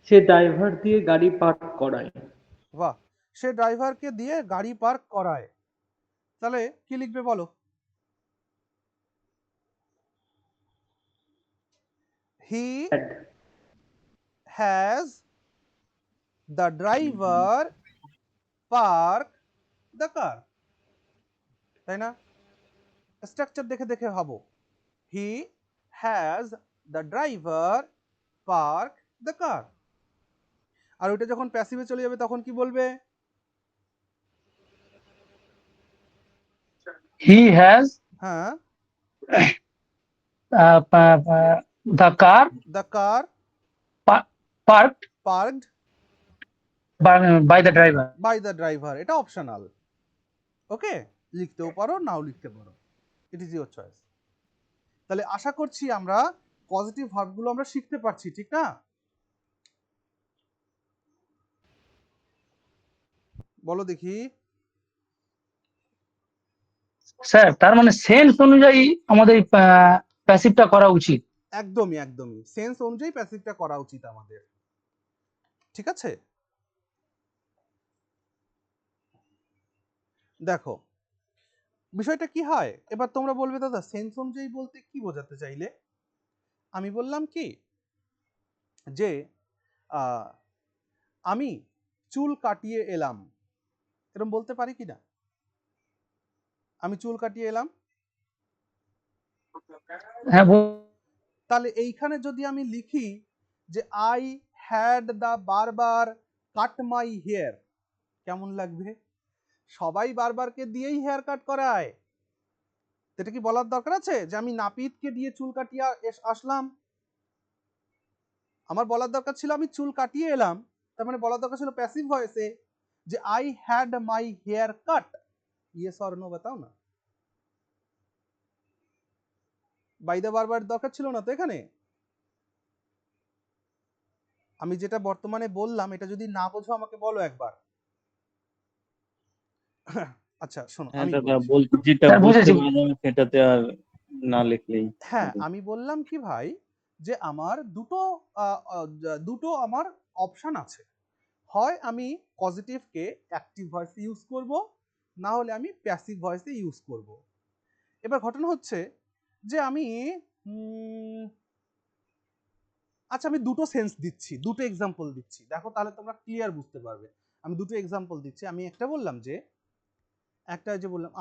সে ড্রাইভার দিয়ে গাড়ি পার্ক করায়। বাহ, সে ড্রাইভারকে দিয়ে গাড়ি পার্ক করায়, তাহলে কি লিখবে বলো, he has the driver park the car, তাই না, স্ট্রাকচার দেখে দেখে ভাবো, he has the driver park the car, আর ওইটা যখন প্যাসিভে চলে যাবে তখন কি বলবে, হি হ্যাজ হ্যাঁ the car the car parked parked by the driver. By the driver, এটা অপশনাল, ওকে, লিখতেও পারো নাও লিখতে পারো, ইট ইজ ইউর চয়েস। তাহলে আশা করছি আমরা পজিটিভ ভার্বগুলো আমরা শিখতে পারছি, ঠিক না, বলো দেখি, স্যার তার মানে সেন্স অনুযায়ী আমাদের প্যাসিভটা করা উচিত। একদমই একদমই সেন্স অনুযায়ী প্যাসিভটা করা উচিত আমাদের, ঠিক আছে। দেখো বিষয়টা কি হয়, এবার তোমরা বলবে দাদা সেন্স অনুযায়ী বলতে কি বোঝাতে চাইলে, আমি বললাম কি যে আমি চুল কাটিয়ে এলাম, এরকম বলতে পারি কি না, আমি চুল কাটিয়ে এলাম, হ্যাঁ তাহলে এইখানে যদি আমি লিখি যে আই হ্যাড দ্য বারবার কাট মাই হেয়ার, কেমন লাগবে? সবাই বারবারকে দিয়েই হেয়ার কাট করায়, এটা কি বলার দরকার আছে যে আমি নাপিতকে দিয়ে চুল কাটিয়ে আসলাম? আমার বলার দরকার ছিল আমি চুল কাটিয়ে এলাম, তার মানে বলার দরকার ছিল প্যাসিভ ভয়েসে যে I had my hair cut. Yes or no बताओ না। বাই দ্য বারবার দরকার ছিল না তো এখানে। আমি যেটা বর্তমানে বললাম এটা যদি না বোঝো আমাকে বলো একবার। আচ্ছা শোনো হ্যাঁ আমি দাদা, বলছি। বলছি যেটা স্যার বুঝতে বুঝেছি। পারলাম সেটাতে আর না লিখলেই হ্যাঁ হবে। আমি বললাম কি ভাই যে আমার দুটো আমার অপশন আছে, হয় আমি পজিটিভকে অ্যাক্টিভ ভয়েসে ইউজ করব, না হলে আমি প্যাসিভ ভয়েসে ইউজ করব। এবার ঘটনা হচ্ছে যে আমি আচ্ছা আমি দুটো সেন্স দিচ্ছি, দুটো এক্সাম্পল দিচ্ছি, দেখো তাহলে তোমরা ক্লিয়ার বুঝতে পারবে। আমি দুটো এক্সাম্পল দিচ্ছি। আমি একটা বললাম যে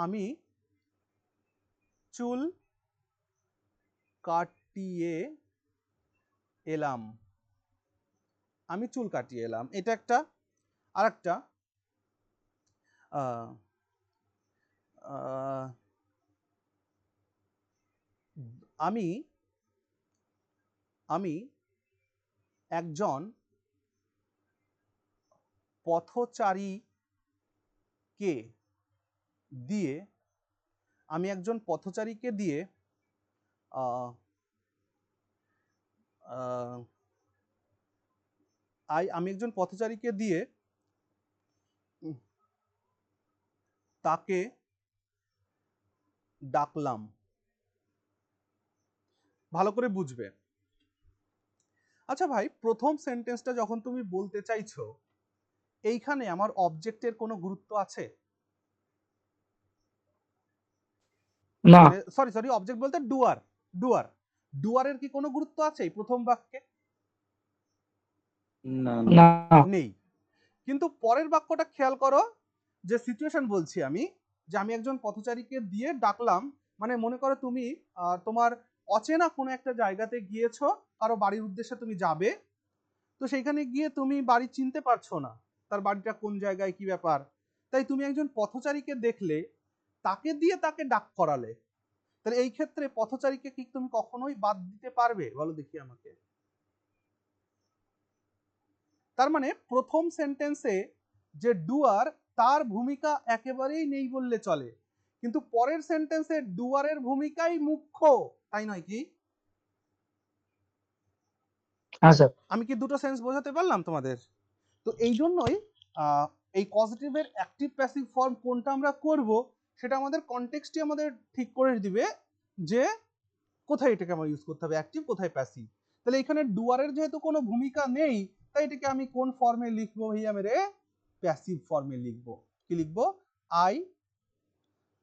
আমি চুল কাটিয়ে এলাম, আমি চুল কাটিয়ে এলাম, এটা একটা। আর একটা আমি আমি একজন পথচারীকে দিয়ে আমি একজন পথচারীকে দিয়ে আমি একজন পথচারীকে দিয়ে তাকে ডাকলাম। ভালো করে বুঝবে। আচ্ছা ভাই প্রথম সেন্টেন্সটা যখন তুমি বলতে চাইছো এইখানে আমার অবজেক্টের কোনো গুরুত্ব আছে? না সরি অবজেক্ট বলতে ডুয়ার, ডুয়ার ডুয়ারের কি কোনো গুরুত্ব আছে এই প্রথম বাক্যে? না না নেই। কিন্তু পরের বাক্যটা খেয়াল করো, যে সিচুয়েশন বলছি আমি, যে আমি একজন পথচারীকে দিয়ে ডাকলাম, মানে মনে করো তুমি তোমার অচেনা কোনো একটা জায়গাতে গিয়েছো, কারো বাড়ির উদ্দেশ্যে তুমি যাবে, তো সেইখানে গিয়ে তুমি বাড়ি চিনতে পারছো না, তার বাড়িটা কোন জায়গায় কি ব্যাপার, তাই তুমি একজন পথচারীকে দেখলে, তাকে দিয়ে তাকে ডাক করালে, তাহলে এই ক্ষেত্রে পথচারীকে কি তুমি কখনোই বাদ দিতে পারবে বলো দেখি আমাকে? তার মানে প্রথম সেন্টেন্সে যে ডুয়ার তার ভূমিকা একেবারেই নেই বললে চলে, কিন্তু পরের সেন্টেন্সে ডুয়ারের ভূমিকাই মুখ্য, তাই নয় কি? হ্যাঁ স্যার। আমি কি দুটো সেন্স বোঝাতে পারলাম তোমাদের? তো এই জন্যই এই পজিটিভের অ্যাক্টিভ প্যাসিভ ফর্ম কোনটা আমরা করব সেটা আমাদের কনটেক্সটই আমাদের ঠিক করে দিবে যে কোথায় এটাকে আমরা ইউজ করতে হবে, অ্যাক্টিভ কোথায় প্যাসিভ। তাহলে এখানে ডুয়ারের যেহেতু কোনো ভূমিকা নেই, তাই এটাকে আমি কোন ফর্মে লিখবো ভাইয়া মেরে? প্যাসিভ ফর্মে লিখবো। কি লিখবো? I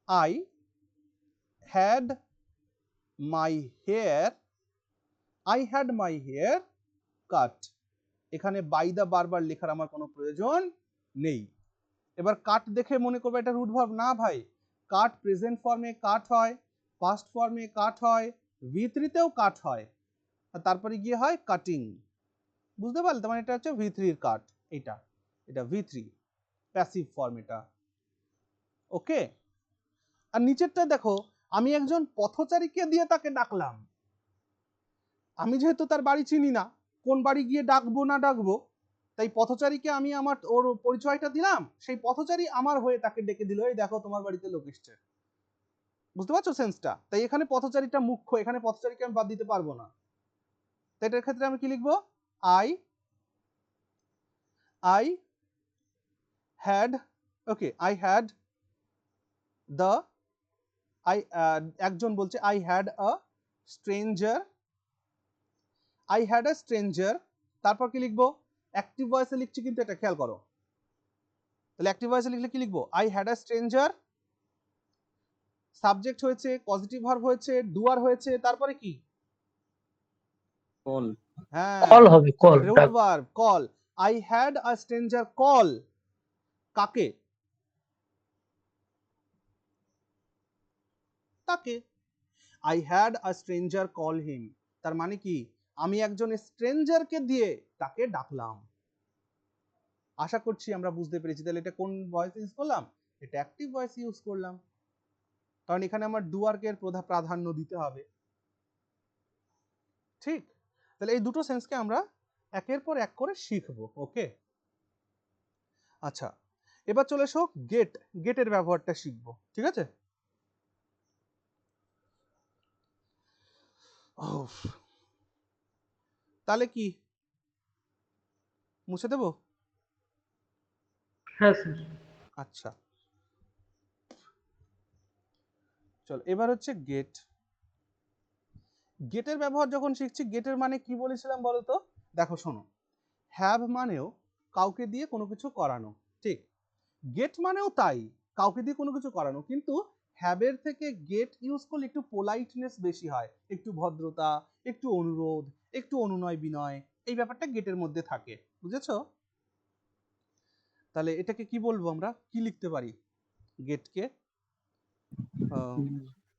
I had my hair, I had my hair cut. এখানে বাই দা বারবার লেখার আমার কোনো প্রয়োজন নেই। এবার কাট দেখে মনে করবে এটা রুট ভার্ব, না ভাই, কাট প্রেজেন্ট ফর্মে কাট হয়, পাস্ট ফর্মে কাট হয়, V3 তেও কাট হয়, আর তারপরে গিয়ে হয় কাটিং। বুঝতে পারলে? তার মানে এটা হচ্ছে V3 এর কাট, এটা এটা V3 প্যাসিভ ফর্ম এটা। ওকে। আর নিচেরটা দেখো, আমি একজন পথচারীকে দিয়ে তাকে ডাকলাম। আমি যেহেতু তার বাড়ি চিনি না, কোন বাড়ি গিয়ে ডাকবো না ডাকবো, তাই পথচারীকে আমি আমার ওর পরিচয়টা দিলাম, সেই পথচারী আমার হয়ে তাকে ডেকে দিল, এই দেখো তোমার বাড়িতে লোক এসছে। বুঝতে পারছো সেন্সটা? তাই এখানে পথচারীটা মুখ্য, এখানে পথচারীকে আমি বাদ দিতে পারবো না। তাই এটার ক্ষেত্রে আমি কি লিখবো? I I had, okay, I had the, একজন বলছে I had a stranger, I had a stranger, তারপর কি লিখবো? অ্যাক্টিভ ভয়েসে লিখছি কিন্তু, এটা খেয়াল করো। তাহলে অ্যাক্টিভ ভয়েসে লিখলে কি লিখবো? I had a stranger, subject হয়েছে, পজিটিভ ভার্ব হয়েছে, ডুয়ার হয়েছে, তারপরে কি? কল। হ্যাঁ, কল হবে, call. Root verb call. I had a stranger call, him? তাকে। আই হ্যাড আ স্ট্রেঞ্জার কল হিম, তার মানে কি? আমি একজন স্ট্রেঞ্জারকে দিয়ে তাকে ডাকলাম। আশা করছি আমরা বুঝতে পেরেছি। তাহলে এটা কোন ভয়েস ইউজ করলাম? এটা অ্যাক্টিভ ভয়েস ইউজ করলাম, কারণ এখানে আমার ডুয়ারকে প্রাধান্য দিতে হবে। ঠিক, তাহলে এই দুটো সেন্সকে আমরা একের পর এক করে শিখবো। ওকে, আচ্ছা এবার চলে এসো গেট। গেটের ব্যবহারটা শিখবো, ঠিক আছে? তাহলে কি মুছে দেবো? হ্যাঁ স্যার। আচ্ছা চল, এবার হচ্ছে গেট। গেটের ব্যবহার যখন শিখছি, গেটের মানে কি বলেছিলাম বলতো? দেখো শোনো, হ্যাভ মানেও কাউকে দিয়ে কোনো কিছু করানো, ঠিক? গেট মানেও তাই, কাউকে দিয়ে কোনো কিছু করানো, কিন্তু হ্যাবের থেকে গেট ইউজ করলে একটু পোলাইটনেস বেশি হয়, একটু ভদ্রতা, একটু অনুরোধ, একটু অনুনয় বিনয়, এই ব্যাপারটা গেটের মধ্যে থাকে, বুঝেছো? তাহলে এটাকে কি বলবো আমরা, কি লিখতে পারি গেটকে?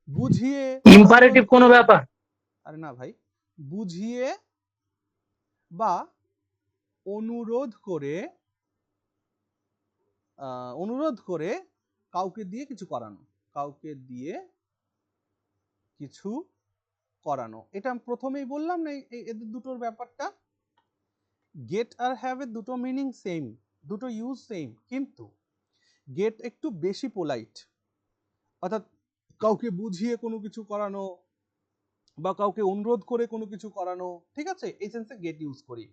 বুঝিয়ে, ইম্পারেটিভ কোনো ব্যাপার। আরে না ভাই, বুঝিয়ে বা অনুরোধ করে, কাউকে দিয়ে কিছু করানো, কাউকে দিয়ে কিছু করানো। এটা আমি প্রথমেই বললাম না, এদের দুটোর ব্যাপারটা, গেট আর হ্যাভ এর দুটো মিনিং সেম, দুটো ইউজ সেম, কিন্তু গেট একটু বেশি পোলাইট, অর্থাৎ কাউকে বুঝিয়ে কোনো কিছু করানো বা কাউকে অনুরোধ করে কোনো কিছু করানো, ঠিক আছে? এই সেন্সে গেট ইউজ করি।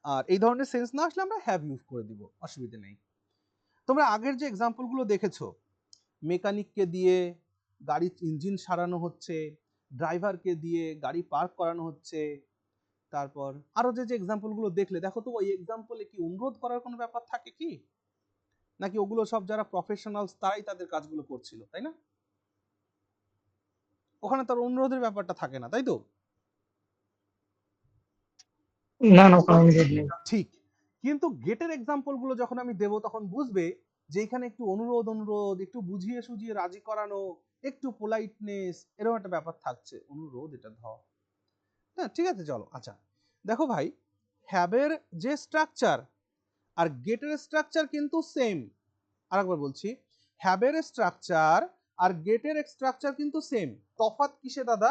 আর এই ধরনের সেন্স না আসলে আমরা হ্যাভ ইউজ করে দিব, অসুবিধা নেই। তোমরা আগের যে এক্সাম্পলগুলো দেখেছো, মেকানিককে দিয়ে গাড়ির ইঞ্জিন সারানো হচ্ছে, ড্রাইভারকে দিয়ে গাড়ি পার্ক করানো হচ্ছে, তারপর আরো যে যে এক্সাম্পলগুলো দেখলে, দেখো তো ওই এক্সাম্পলে কি অনুরোধ করার কোনো ব্যাপার থাকে কি? নাকি ওগুলো সব যারা প্রফেশনালস তারাই তাদের কাজগুলো করছিল, তাই না? ওখানে তার অনুরোধের ব্যাপারটা থাকে না, তাই তো? না না, কোনো অনুরোধ নেই। ঠিক, কিন্তু গেটের এক্সাম্পল গুলো যখন আমি দেব তখন বুঝবে যে এখানে একটু অনুরোধ, একটু বুঝিয়ে সুঝিয়ে রাজি করানো, একটু পোলাইটনেস, এরকম একটা ব্যাপার থাকছে। অনুরোধ এটা ধর, হ্যাঁ ঠিক আছে চলো। আচ্ছা দেখো ভাই, হ্যাবের যে স্ট্রাকচার আর গেটের স্ট্রাকচার কিন্তু সেম। আরেকবার বলছি, হ্যাবের স্ট্রাকচার আর গেটের স্ট্রাকচার কিন্তু সেম। তফাৎ কিসে দাদা?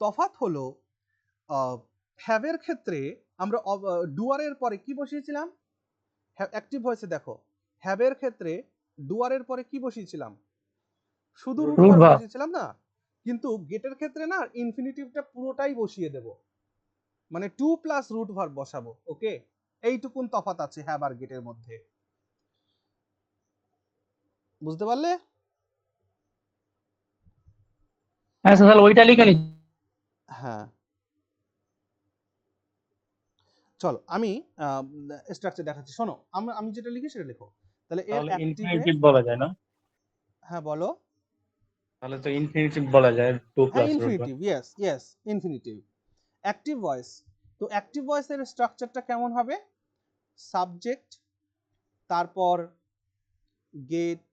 তফাৎ হলো হ্যাবের ক্ষেত্রে আমরা ডুয়ারের পরে কি বসিয়েছিলাম? অ্যাক্টিভ ভয়েসে দেখো, হ্যাবের ক্ষেত্রে ডুয়ারের পরে কি বসিয়েছিলাম? শুধু রুট রুট ভার্ব ভার্ব। বসিয়েছিলাম না? কিন্তু গেটের ক্ষেত্রে না, ইনফিনিটিভটা পুরোটাই বসিয়ে দেব, মানে টু প্লাস রুট ভার্ব বসাবো। ওকে, এইটুকুন তফাৎ আছে হ্যাব আর গেটের মধ্যে, বুঝতে পারলে? হ্যাঁ স্যার, তাহলে ওইটা লিখে নিচ্ছি। হ্যাঁ চলো আমি স্ট্রাকচার দেখাচ্ছি, শোনো। আমি যেটা লিখি সেটা লেখো। তাহলে এর তাহলে অ্যাক্টিভে, ইনফিনিটিভ বলা যায় না? হ্যাঁ বলো। তাহলে তো ইনফিনিটিভ বলা যায়, টু হ্যাঁ plus root verb. Infinitive, yes yes, infinitive. Active voice, তো অ্যাক্টিভ ভয়েসের স্ট্রাকচারটা কেমন হবে? সাবজেক্ট, তারপর গেট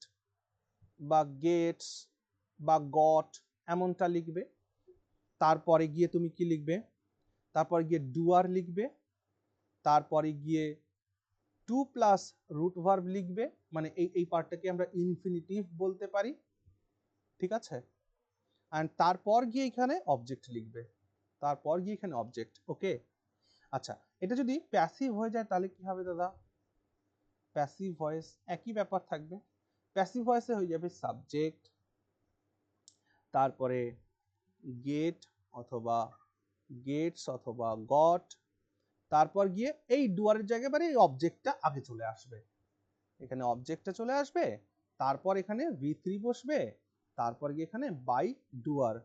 বা গেটস বা গট এমনটা লিখবে। তারপরে গিয়ে তুমি কি লিখবে? তারপরে গিয়ে ডুয়ার লিখবে, তারপরে গিয়ে টু প্লাস রুট ভার্ব লিখবে, মানে এই পার্টটাকে আমরা ইনফিনিটিভ বলতে পারি, ঠিক আছে? অ্যান্ড তারপর গিয়ে এখানে অবজেক্ট লিখবে, তারপর গিয়ে এখানে অবজেক্ট। ওকে, আচ্ছা এটা যদি প্যাসিভ হয়ে যায় তাহলে কি হবে দাদা? প্যাসিভ ভয়েস একই ব্যাপার থাকবে। প্যাসিভ ভয়েসে হয়ে যাবে সাবজেক্ট, তারপরে গেট অথবা গেটস অথবা গট, তারপর গিয়ে এই ডুয়ারের জায়গায় মানে এই অবজেক্টটা আগে চলে আসবে, এখানে অবজেক্টটা চলে আসবে, তারপর এখানে V3 বসবে, তারপর গিয়ে এখানে বাই ডুয়ার।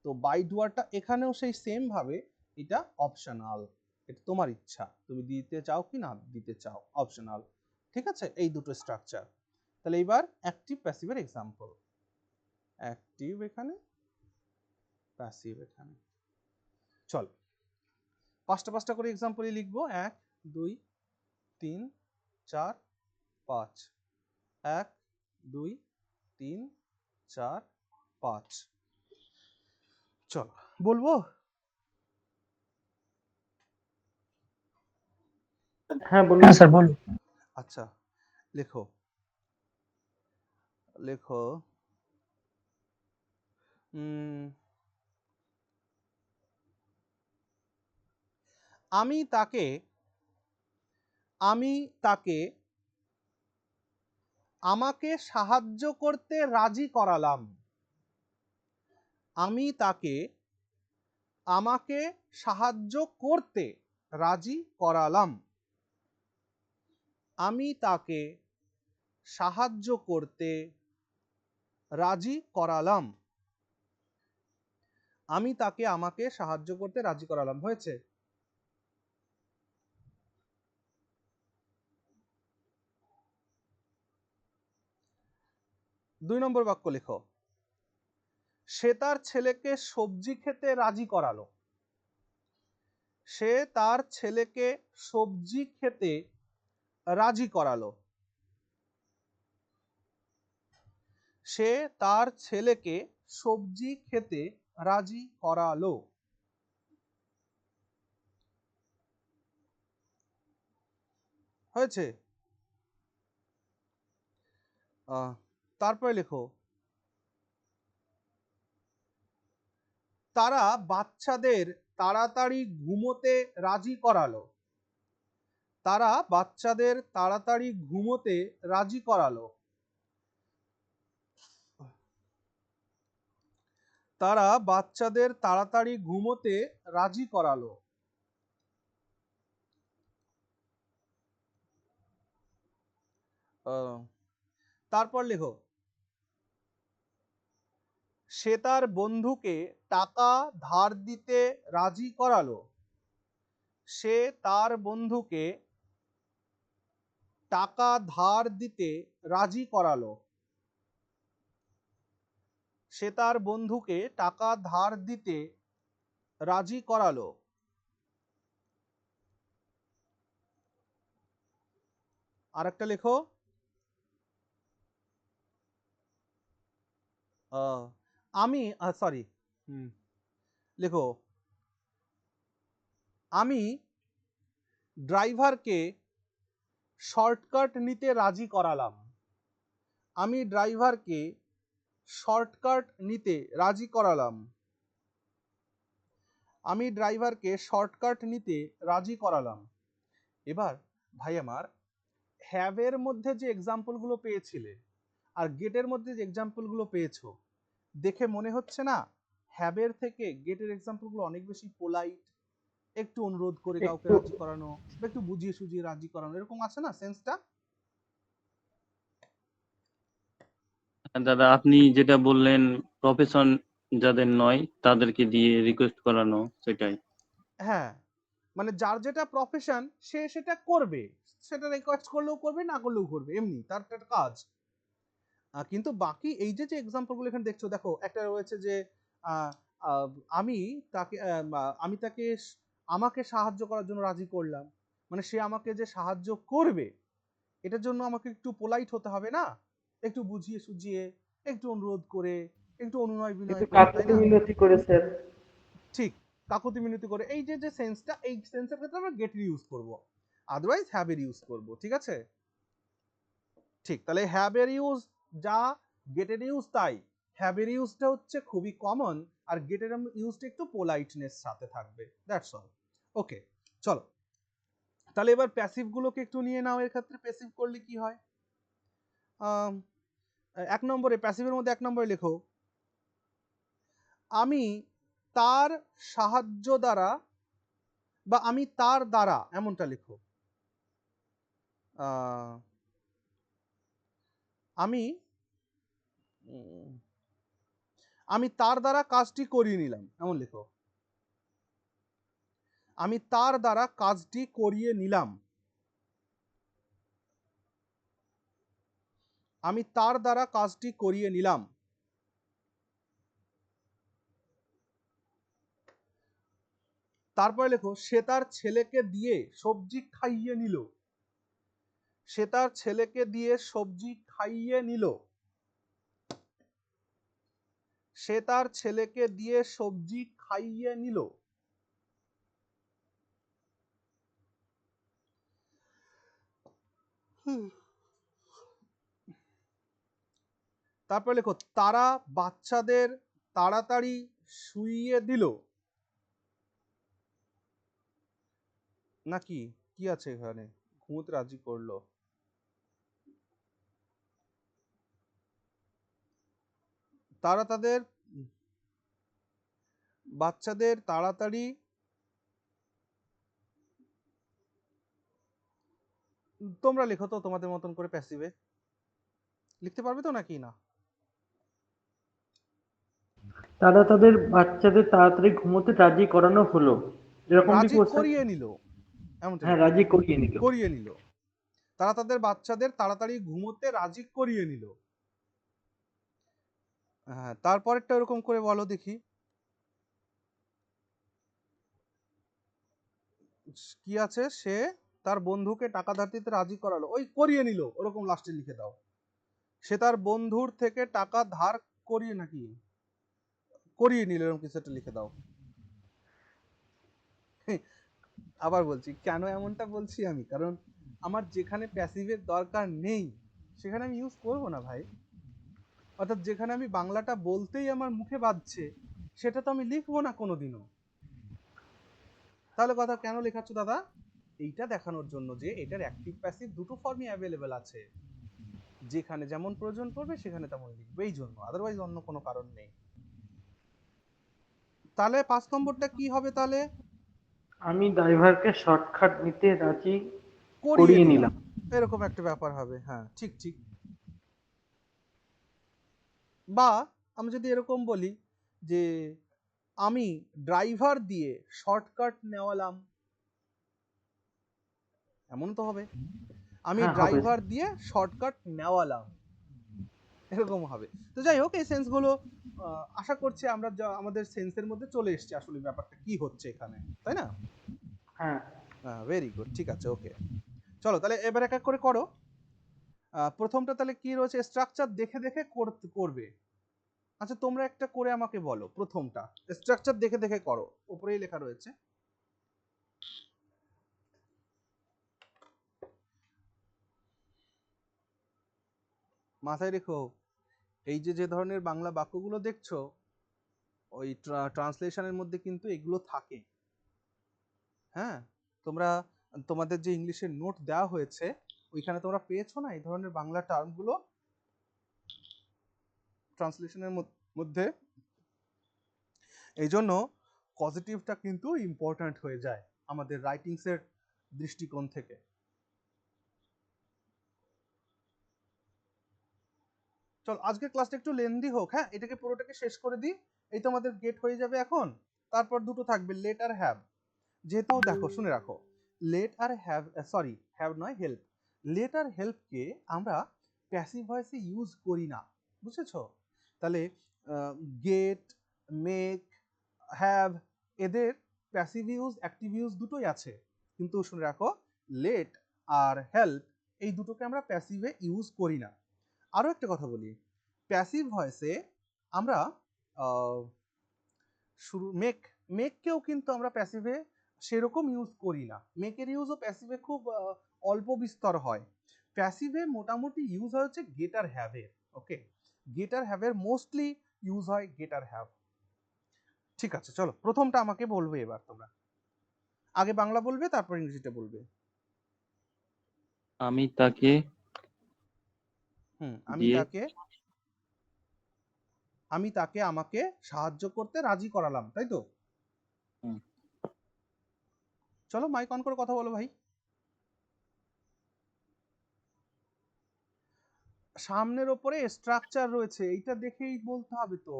তো বাই ডুয়ারটা এখানেও সেই সেম ভাবে, এটা অপশনাল, এটা তোমার ইচ্ছা, তুমি দিতে চাও কি না দিতে চাও, অপশনাল, ঠিক আছে? এই দুটো স্ট্রাকচার। তাহলে এবার অ্যাক্টিভ প্যাসিভের এক্সাম্পল, অ্যাক্টিভ এখানে, প্যাসিভ এখানে। চল পাঁচটা পাঁচটা করে এক্সাম্পলই লিখবো। 1 2 3 4 5, 1 2 3 4 5। চলো বলবো। হ্যাঁ বলুন। হ্যাঁ স্যার বলুন। আচ্ছা, লেখো লেখো উম, আমি তাকে আমি তাকে আমাকে সাহায্য করতে রাজি করালাম। আমি তাকে আমাকে সাহায্য করতে রাজি করালাম। আমি তাকে সাহায্য করতে রাজি করালাম। আমি তাকে আমাকে সাহায্য করতে রাজি করালাম। হয়েছে? 2 নম্বর বাক্য লেখো। সে তার ছেলেকে সবজি খেতে রাজি করালো। সে তার ছেলেকে সবজি খেতে রাজি করালো। সে তার ছেলেকে সবজি খেতে রাজি করালো। হয়েছে? তারপরে লেখো, তারা বাচ্চাদের তাড়াতাড়ি ঘুমোতে রাজি করালো। তারা বাচ্চাদের তাড়াতাড়ি ঘুমোতে রাজি করালো। তারা বাচ্চাদের তাড়াতাড়ি ঘুমোতে রাজি করালো। তারপর লেখো, সে তার বন্ধুকে টাকা ধার দিতে রাজি করালো। সে তার বন্ধুকে টাকা ধার দিতে রাজি করালো। সে তার বন্ধুকে টাকা ধার দিতে রাজি করালো। আরেকটা লেখো, আমি সরি লেখো, আমি ড্রাইভারকে শর্টকাট নিতে রাজি করালাম। আমি ড্রাইভারকে শর্টকাট নিতে রাজি করালাম। আমি ড্রাইভারকে শর্টকাট নিতে রাজি করালাম। এবার ভাই আমার, হ্যাভের মধ্যে যে এক্সাম্পলগুলো পেয়েছিলে আর গেটের মধ্যে যে এক্সাম্পলগুলো পেয়েছো, দেখে মনে হচ্ছে না হ্যাভের থেকে গেটের এক্সাম্পলগুলো অনেক বেশি পোলাইট, একটু অনুরোধ করে কাউকে একটু রাজি করানো বা একটু বুঝিয়ে সুঝিয়ে রাজি করানো, এরকম আছে না সেন্সটা? দাদা আপনি যেটা বললেন প্রফেশন যাদের নয় তাদেরকে দিয়ে রিকোয়েস্ট করানো, সেটাই। হ্যাঁ, মানে যার যেটা প্রফেশন সে সেটা করবে, সেটা রিকোয়েস্ট করলেও করবে, না করলেও করবে, এমনি তার একটা কাজ। কিন্তু বাকি এই যে যে এক্সাম্পলগুলো এখানে দেখছো, দেখো একটা রয়েছে যে আহ, আহ, আমি তাকে আমি তাকে আমাকে সাহায্য করার জন্য রাজি করলাম, মানে সে আমাকে যে সাহায্য করবে এটার জন্য আমাকে একটু পোলাইট হতে হবে না, একটু বুঝিয়ে সুঝিয়ে, একটু অনুরোধ করে, একটু অনুনয় একটু বিনয় করে, তাই কাকুতি না? মিনতি করে স্যার। ঠিক, কাকুতি মিনতি করে, এই যে যে সেন্সটা, এই সেন্সের ক্ষেত্রে আমরা গেট ইউজ করব, আদারওয়াইজ হ্যাভ এর ইউজ করব। ঠিক আছে? ঠিক, তাহলে হ্যাভ এর ইউজ যা, গেটের ইউজ তাই। হ্যাভ এর ইউজটা হচ্ছে খুবই কমন, আর গেটের ইউজটা একটু পোলাইটনেস সাথে থাকবে, দ্যাটস অল। ওকে, চলো তাহলে এবার প্যাসিভ গুলোকে একটু নিয়ে নাও। এর ক্ষেত্রে প্যাসিভ করলে কি হয়? আম, 1 নম্বরে, প্যাসিভের মধ্যে 1 নম্বরে লেখো, আমি তার সাহায্য দ্বারা, বা আমি তার দ্বারা, এমনটা লেখো। আহ, আমি আমি তার দ্বারা কাজটি করিয়ে নিলাম, এমন লেখো। আমি তার দ্বারা কাজটি করিয়ে নিলাম। আমি তার দ্বারা কাজটি করিয়ে নিলাম। তারপরে লেখো, সে তার ছেলেকে দিয়ে সবজি খাইয়ে নিল। সে তার ছেলেকে দিয়ে সবজি খাইয়ে নিল। সে তার ছেলেকে দিয়ে সবজি খাইয়ে নিল। তারপরে লেখো তারা বাচ্চাদের তাড়াতাড়ি শুইয়ে দিল, নাকি কি আছে এখানে? ঘুমোতে রাজি করলো। তারা তাদের বাচ্চাদের তাড়াতাড়ি তোমরা লেখো তো তোমাদের মতন করে প্যাসিভে লিখতে পারবে তো নাকি না? তারা তাদের বাচ্চাদের তাড়াতাড়ি ঘুমোতে রাজি করানো হলো, এরকম কি রাজি কোশ্চেন? করিয়ে নিল, এমনটা হ্যাঁ, লিখতে রাজি হবে। করিয়ে নিল। করিয়ে নিল। তারা তাদের বাচ্চাদের তাড়াতাড়ি ঘুমোতে রাজি করিয়ে নিল। হ্যাঁ, তারপরেরটা এরকম করে বলো দেখি। কি আছে? সে তার বন্ধুকে টাকা ধার দিতে রাজি করালো, ওই করিয়ে নিল ওরকম লাস্টে লিখে দাও। সে তার বন্ধুর থেকে টাকা ধার করিয়ে নাকি করিয়ে নিল এরকম কিছু একটা লিখে দাও। আবার বলছি কেন এমনটা বলছি আমি, কারণ আমার যেখানে প্যাসিভের দরকার নেই সেখানে আমি ইউজ করব না ভাই। অর্থাৎ যেখানে আমি বাংলাটা বলতেই আমার মুখে বাজছে সেটা তো আমি লিখবো না কোনোদিনও। তাহলে কথা কেন লেখাচ্ছ দাদা? এইটা দেখানোর জন্য যে এটার অ্যাক্টিভ প্যাসিভ দুটো ফর্মই অ্যাভেলেবেল আছে, যেখানে যেমন প্রয়োজন পড়বে সেখানে তেমন লিখবে, এই জন্য, আদারওয়াইজ অন্য কোনো কারণ নেই। তাহলে 5 নম্বরটা কি হবে তাহলে? আমি ড্রাইভারকে শর্টকাট নিতে রাজি করিয়ে করিয়ে নিলাম, নিলাম। এরকম একটা ব্যাপার হবে। হ্যাঁ, ঠিক ঠিক। বা আমি যদি এরকম বলি যে আমি ড্রাইভার দিয়ে শর্টকাট নেওয়ালাম, এমন তো হবে। আমি হ্যাঁ, হবে। ড্রাইভার দিয়ে শর্টকাট নেওয়ালাম, এরকম হবে। তো যাই হোক, এই সেন্সগুলো আশা করছি আমরা আমাদের সেন্সের মধ্যে চলে এসেছে আসলে ব্যাপারটা কি হচ্ছে এখানে, তাই না? হ্যাঁ, ভেরি গুড, ঠিক আছে, ওকে। চলো তাহলে এবার এক এক করে করো। প্রথমটা তাহলে কি রয়েছে? স্ট্রাকচার দেখে দেখে করবে। আচ্ছা, তোমরা একটা করে আমাকে বলো প্রথমটা। স্ট্রাকচার দেখে দেখে করো, উপরেই লেখা রয়েছে। মাথায় রেখো, এই যে যে ধরনের বাংলা বাক্যগুলো দেখছো ওই ট্রান্সলেশনের মধ্যে কিন্তু এগুলো থাকে। হ্যাঁ, তোমরা তোমাদের যে ইংলিশের নোট দেওয়া হয়েছে ওইখানে তোমরা পেয়েছো না এই ধরনের বাংলা টার্মগুলো ট্রান্সলেশনের মধ্যে। এই জন্য পজিটিভটা কিন্তু ইম্পর্ট্যান্ট হয়ে যায় আমাদের রাইটিংসের দৃষ্টিকোণ থেকে। চল আজকের ক্লাসটা একটু লেন্দি হোক, হ্যাঁ, এটাকে পুরোটাকে শেষ করে দিই। এই তো আমাদের গেট হয়ে যাবে এখন। তারপর দুটো থাকবে, লেট আর হ্যাভ। যেহেতু দেখো, শুনে রাখো, লেট আর হ্যাভ, সরি হ্যাভ নয়, হেল্প। লেট আর হেল্পকে আমরা প্যাসিভ ভয়েসে ইউজ করি না, বুঝেছো? তাহলে গেট, মেক, হ্যাভ এদের প্যাসিভ ইউজ অ্যাক্টিভ ইউজ দুটোই আছে, কিন্তু শুনে রাখো লেট আর হেল্প এই দুটোকে আমরা প্যাসিভে ইউজ করি না। আরও একটা কথা বলি, প্যাসিভ ভয়েসে আমরা শুরু মেককেও কিন্তু আমরা প্যাসিভে সেরকম ইউজ করি না। মেকের ইউজও প্যাসিভে খুব অল্প বিস্তর হয়। প্যাসিভে মোটামুটি ইউজ হয় হচ্ছে গেট আর হ্যাভের। ওকে, গেট আর হ্যাভের মোস্টলি ইউজ হয় গেট আর হ্যাভ। ঠিক আছে, চলো প্রথমটা আমাকে বলবে এবার তোমরা। আগে বাংলা বলবে, তারপর ইংরেজিটা বলবে। আমি তাকে আমি তাকে আমাকে সাহায্য করতে রাজি করালাম, তাই তো? চলো মাইক অন করে কথা বলো ভাই। সামনের ওপরে স্ট্রাকচার রয়েছে, এইটা দেখেই বলতে হবে তো।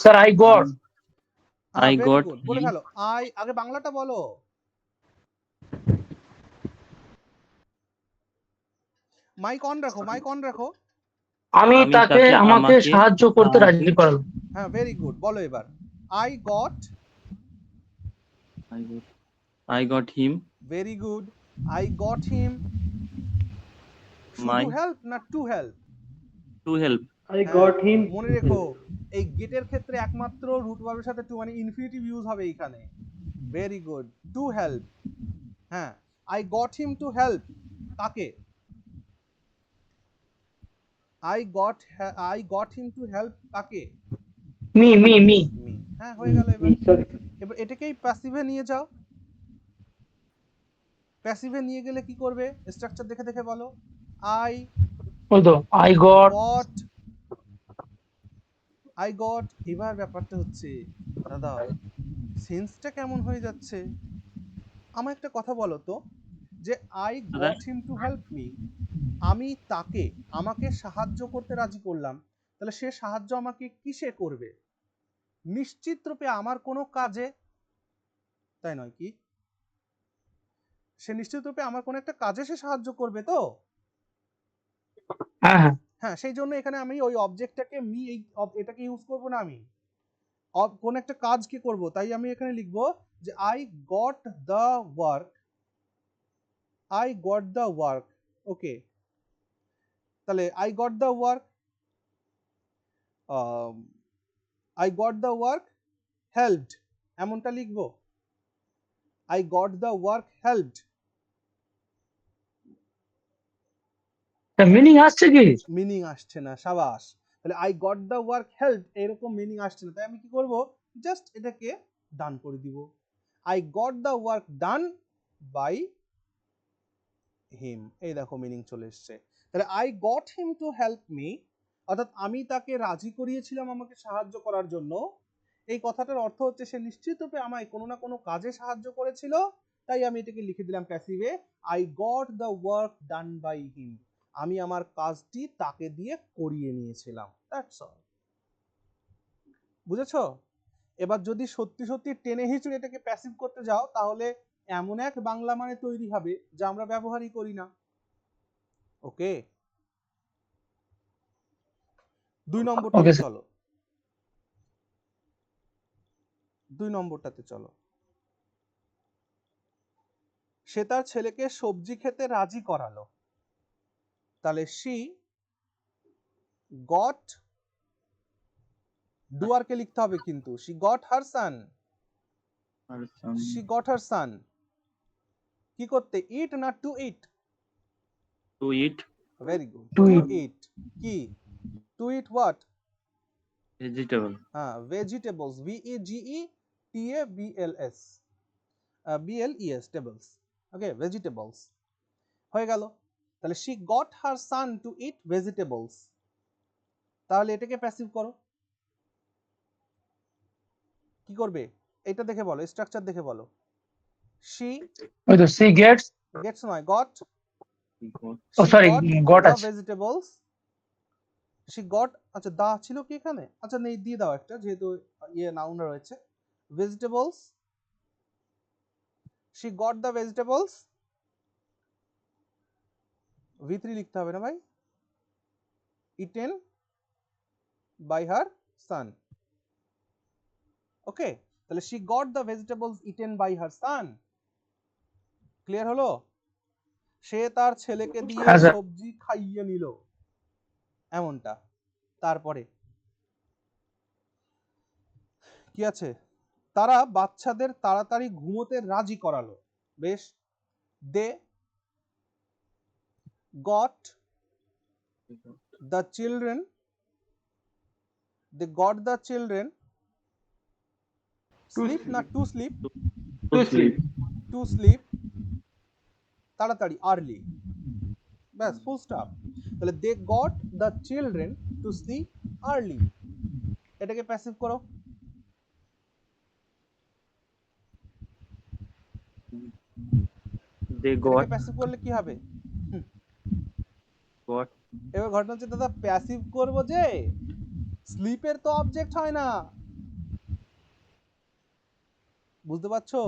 Sir I got. I got বলে him. ফেলো। আগে বাংলাটা বলো। মাইক অন রাখো, মাইক অন রাখো। আমি তাকে আমাকে সাহায্য করতে রাজি করালাম। হ্যাঁ, ভেরি গুড, বলো এবার। I got him. Very good. I got him। শুধু হেল্প না to help? To help. I got him। মনে রেখো, এই গেটের ক্ষেত্রে একমাত্র রুট ভার্বের সাথে টু মানে ইনফিনিটিভ ইউজ হবে এইখানে। Very good, to help. হ্যাঁ, I got him to help কাকে? I got him to help কাকে? মি। মি। হ্যাঁ, হয়ে গেল। এবার এটাকেই প্যাসিভে নিয়ে যাও। প্যাসিভে নিয়ে গেলে কি করবে? স্ট্রাকচার দেখে দেখে বলো। আই ওই তো আই গট। এবার ব্যাপারটা হচ্ছে দাদা সেন্সটা কেমন হয়ে যাচ্ছে? আমার একটা কথা বলো তো, যে আই দাদা goat him to help me, আমি তাকে আমাকে সাহায্য করতে রাজি করলাম, তাহলে সে সাহায্য আমাকে কিসে করবে? নিশ্চিত রূপে আমার কোনো কাজে, তাই নয় কি? সে নিশ্চিত রূপে আমার কোনো একটা কাজে সে সাহায্য করবে তো। হ্যাঁ হ্যাঁ। হ্যাঁ, সেই জন্য এখানে আমি ওই অবজেক্টটাকে মি, এটাকে ইউজ করব না, আমি কোন একটা কাজ কি করব, তাই আমি এখানে লিখব যে আই গট দ্য ওয়ার্ক। ওকে, তাহলে I got the work helped, এমনটা লিখব। I got the work helped. Meaning আসছে কি? মিনিং আসছে না, সাবাস। তাহলে I got the work help এরকম মিনিং আসছে না, তাই আমি কি করব? জাস্ট এটাকে ডান করে দিব। I got the work done by him. এই দেখো মিনিং চলে এসছে। তাহলে I got him to help me, অর্থাৎ আমি তাকে রাজি করিয়েছিলাম আমাকে সাহায্য করার জন্য। এই কথাটার অর্থ হচ্ছে সে নিশ্চিতরূপে আমায় কোনো না কোনো কাজে সাহায্য করেছিল, তাই আমি এটাকে লিখে দিলাম প্যাসিভে। I got the work done by him, আমি আমার কাজটি তাকে দিয়ে করিয়ে নিয়েছিলাম। That's all. বুঝেছো? এবার যদি সত্যি সত্যি টেনে হিচড়ে এটাকে প্যাসিভ করতে যাও, তাহলে এমন এক বাংলা মানে তৈরি হবে যা আমরা ব্যবহারই করি না। ওকে, 2 নম্বরটাতে ওকে স্যার। চলো। 2 নম্বরটাতে চলো। সে তার ছেলেকে সবজি খেতে রাজি করালো, তাহলে শি গট, ডুয়ারকে লিখতে হবে কিন্তু, শি গট হার সান। কি করতে? ইট না two it? Two it very good, two two ইট। ইট। কি? Two it what? ভেজিটেবল। হ্যাঁ, ভেজিটেবলস, VEGETABLS, BLES, টেবলস। ওকে, ভেজিটেবলস হয়ে গেল। তাহলে she got her San two it vegetables, তাহলে এটাকে প্যাসিভ করো। কি করবে? এটা দেখে বলো, স্ট্রাকচার দেখে বলো। শি ওই তো সি গেটস। গেটস নয়, got. Oh she sorry, got got the আছে। ভেজিটেবলস। শি গট, আচ্ছা দা ছিল কি এখানে? আচ্ছা নেই, দিয়ে দাও একটা, যেহেতু নাউন রয়েছে। Vegetables, she got the vegetables, V3 লিখতে হবে না ভাই? Eaten by her son. Okay, তাহলে she got the vegetables eaten by her son. Clear হলো? সে তার ছেলেকে দিয়ে হ্যাঁ স্যার। সবজি খাইয়ে নিল, এমনটা। তারপরে কি আছে? তারা বাচ্চাদের তাড়াতাড়ি ঘুমোতে রাজি করালো। বেশ, they got the children, sleep না to sleep? To sleep. To sleep, তাড়াতাড়ি, আর্লি। ব্যাস, ফুল স্টপ। তাহলে they got the children to sleep early, এটাকে প্যাসিভ করো। দে এটাকে গট প্যাসিভ করলে কি হবে? গট এবার ঘটনা হচ্ছে দাদা, প্যাসিভ করব যে স্লিপের তো অবজেক্ট হয় না, বুঝতে পারছো?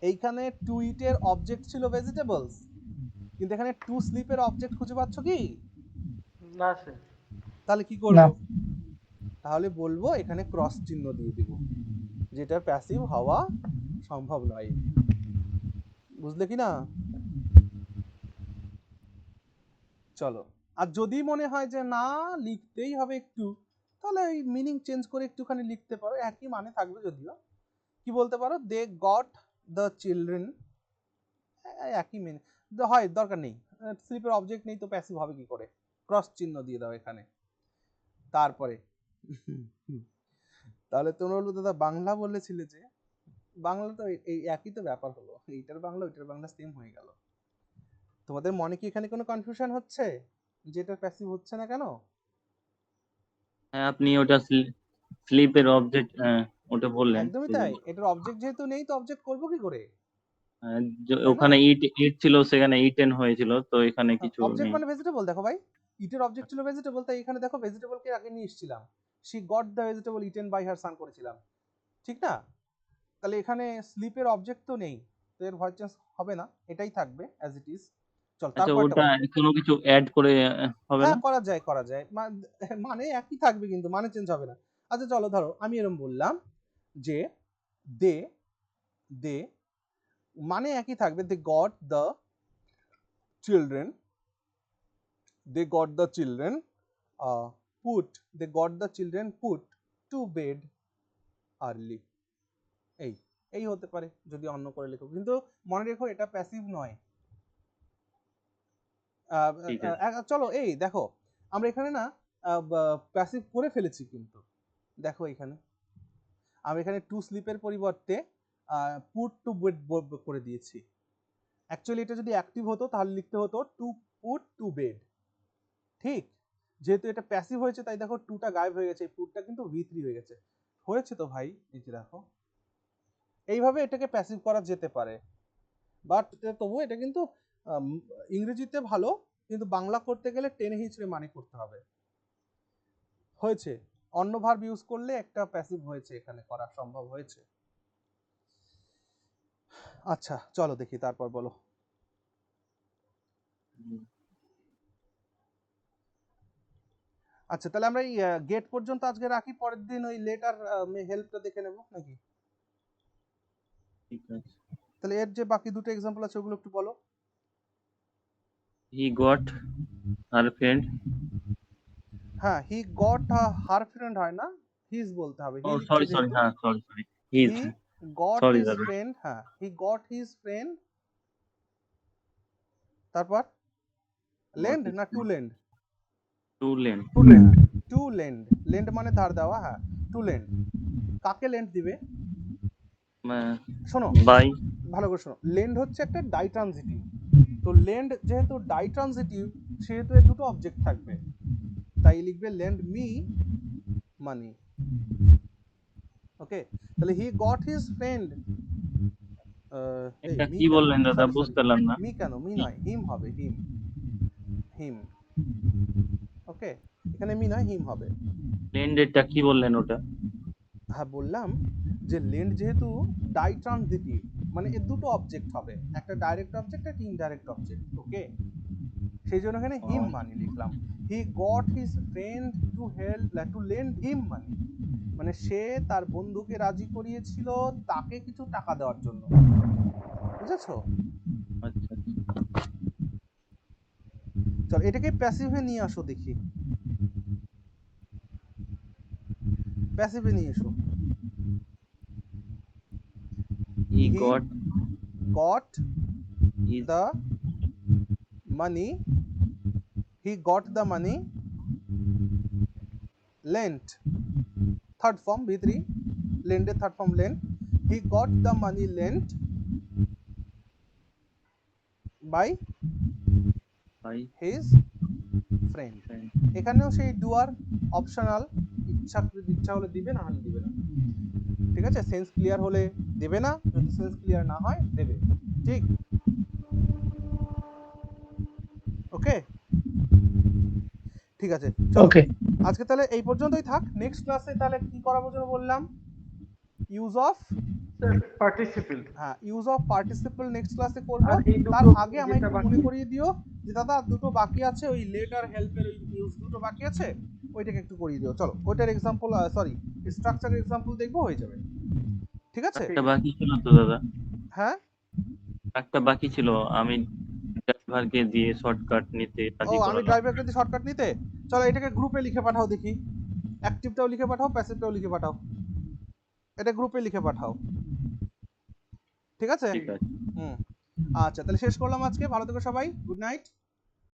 এইখানে টু ইটের অবজেক্ট ছিল ভেজিটেবলস, কিন্তু এখানে টু স্লিপের অবজেক্ট খুঁজে পাচ্ছ কি? না স্যার। তাহলে কি না। করব? তাহলে বলবো এখানে ক্রস চিহ্ন দিয়ে দিব, যেটা প্যাসিভ হওয়া সম্ভব নয়। বুঝলে কি না? চলো, আর যদি মনে হয় যে না লিখতেই হবে একটু, তাহলে এই মিনিং চেঞ্জ করে একটুখানি লিখতে পারো, একই মানে থাকবে যদিও। কি বলতে পারো? দে গট দ্য চিলড্রেন একই মেনে হয়, দরকার নেই। স্লিপের অবজেক্ট নেই তো প্যাসিভ হবে কি করে, ক্রস চিহ্ন দিয়ে দাও এখানে। তারপরে তাহলে তোমরা বলবো দাদা বাংলা বলেছিলে যে, বাংলা তো এই একই তো ব্যাপার হলো, এইটার বাংলা ওইটার বাংলা সেম হয়ে গেল। তোমাদের মনে কি এখানে কোনো কনফিউশন হচ্ছে যে এটা প্যাসিভ হচ্ছে না কেন? হ্যাঁ, আপনি ওটা স্লিপের অবজেক্ট ওটা বললেন, একদমই সেই তাই, জন্য। এটার অবজেক্ট যেহেতু নেই তো অবজেক্ট করবো কি করে, তাই না? ওখানে ইট ইট ছিল, সেখানে ইটেন হয়েছিল, তো এখানে কিছু অবজেক্ট নেই। মানে ভেজিটেবল, দেখো ভাই ইটের অবজেক্ট ছিল ভেজিটেবল, তাই এখানে দেখো ভেজিটেবলকে আগে নিয়ে এসেছিলাম, she got the vegetable eaten by her son করেছিলাম, ঠিক না? তাহলে এখানে স্লিপের অবজেক্ট তো নেই, তো এর ভয়েস চেঞ্জ হবে না, এটাই থাকবে অ্যাজ ইট ইজ। চল আচ্ছা, তারপরটা ওটা বলো। কোনো কিছু অ্যাড করে হবে হ্যাঁ না? করা যায়, করা যায়, মানে একই থাকবে কিন্তু মানে চেঞ্জ হবে না। আচ্ছা চলো ধরো আমি এরকম বললাম যে দে দে মানে একই থাকবে, they got the children, they got the children they got the children put to bed early, এই এই হতে পারে যদি অন্য করে লেখো, কিন্তু মনে রেখো এটা প্যাসিভ নয়। ঠিক আছে। চলো এই দেখো আমরা এখানে না প্যাসিভ করে ফেলেছি, কিন্তু দেখো এখানে আমি এখানে টু স্লিপের পরিবর্তে পুট টু বেড করে দিয়েছি। অ্যাকচুয়ালি এটা যদি অ্যাক্টিভ হতো তাহলে লিখতে হতো টু পুট টু বেড, ঠিক? যেহেতু এটা প্যাসিভ হয়েছে তাই দেখো টুটা গায়েব হয়ে গেছে, পুটটা কিন্তু V3 হয়ে গেছে। হয়েছে তো ভাই, এই যে দেখো এইভাবে এটাকে প্যাসিভ করা যেতে পারে, বাট তবু এটা কিন্তু ইংরেজিতে ভালো, কিন্তু বাংলা করতে গেলে টেনে হিচড়ে মানে করতে হবে। হয়েছে, অন্য ভার্ব ইউজ করলে একটা প্যাসিভ হয়েছে, এখানে করা সম্ভব হয়েছে। আচ্ছা চলো দেখি তারপর বলো। আচ্ছা তাহলে আমরা এই গেট পর্যন্ত আজকে রাখি, পরের দিন ওই লেটার হেল্পটা দেখে নেব নাকি? ঠিক আছে। তাহলে এর যে বাকি দুটো এক্সাম্পল আছে ওগুলো একটু বলো। He got her friend. হ্যাঁ হি গট হার ফ্রেন্ড হয় না, হিজ বলতে হবে, হি ও লিখছে সরি সরি, যেহেতু। হ্যাঁ sorry sorry, his. He got sorry his দাদা। ফ্রেন্ড, হ্যাঁ হি গট হিজ ফ্রেন্ড, তারপর লেন্ড না to lend? To lend. To lend, lend মানে ধার দেওয়া, হ্যাঁ টু লেন্ড। কাকে লেন্ড দিবে? শোনো বাই। ভালো করে শোনো, লেন্ড হচ্ছে একটা ডাইট্রানজিটিভ, তো লেন্ড যেহেতু ডাইট্রানজিটিভ সেহেতু এর দুটো অবজেক্ট থাকবে, তাই লিখবে লেন্ড মি মানি। ওকে, তাহলে হি গট হিজ ফ্রেন্ড, এই এটা মি কি কেন, বললেন দাদা, সরি সরি, বুঝতে পারলাম না। মি কেন, মি নয় হিম হবে, হিম হিম। ওকে, এখানে মি নয় হিম হবে। লেন্ডেরটা কি বললেন ওটা? হ্যাঁ বললাম যে লেন্ড যেহেতু ডাইট্রানজিটিভ মানে এর দুটো অবজেক্ট হবে, একটা ডাইরেক্ট অবজেক্ট একটা ইনডাইরেক্ট অবজেক্ট। ওকে, সেই জন্য এখানে হিম মানি লিখলাম। He got his friend to help to lend him money, মানে সে তার বন্ধুকে রাজি করিয়েছিল তাকে কিছু টাকা দেওয়ার জন্য, বুঝেছো? আচ্ছা চল এটাকে প্যাসিভে নিয়ে আসো দেখি, প্যাসিভে নিয়ে এসো। হি He goat got his the money, he got the money lent, third form V3, lend এর third form lent, he got the money lent by by his friend। এখানেও সেই ডুয়ার অপশনাল, ইচ্ছা হলে দিবে না হলে দিবে না, ঠিক আছে? সেন্স ক্লিয়ার হলে দেবে না, যদি সেন্স ক্লিয়ার না হয় দেবে, ঠিক? ওকে ঠিক আছে, চলো ওকে আজকে তাহলে এই পর্যন্তই থাক। নেক্সট ক্লাসে তাহলে কি করাবো যেন বললাম, ইউজ অফ পার্টিসিপেল। হ্যাঁ ইউজ অফ পার্টিসিপল নেক্সট ক্লাসে করব। আর এই তার দুটো আগে আমায় যেটা একটু বাকি মনে করিয়ে দিও যে দাদা দুটো বাকি আছে, ওই লেটার হেল্পের ওই ইউজ দুটো বাকি আছে, ওইটাকে একটু করিয়ে দিও। চলো ওইটার এক্সাম্পল সরি স্ট্রাকচারের এক্সাম্পল দেখবো, হয়ে যাবে, ঠিক আছে? একটা বাকি ছিল তো দাদা, হ্যাঁ একটা বাকি ছিল, আমি ড্রাইভারকে দিয়ে শর্টকাট নিতে ও রাজি আমি করালাম। ড্রাইভারকে দিয়ে শর্টকাট নিতে, চলো এটাকে গ্রুপে লিখে পাঠাও দেখি, অ্যাক্টিভটাও লিখে পাঠাও প্যাসিভটাও লিখে পাঠাও, এটা গ্রুপে লিখে পাঠাও, ঠিক আছে? ঠিক আছে। হুম আচ্ছা তাহলে শেষ করলাম আজকে, ভালো থেকো সবাই, গুড নাইট।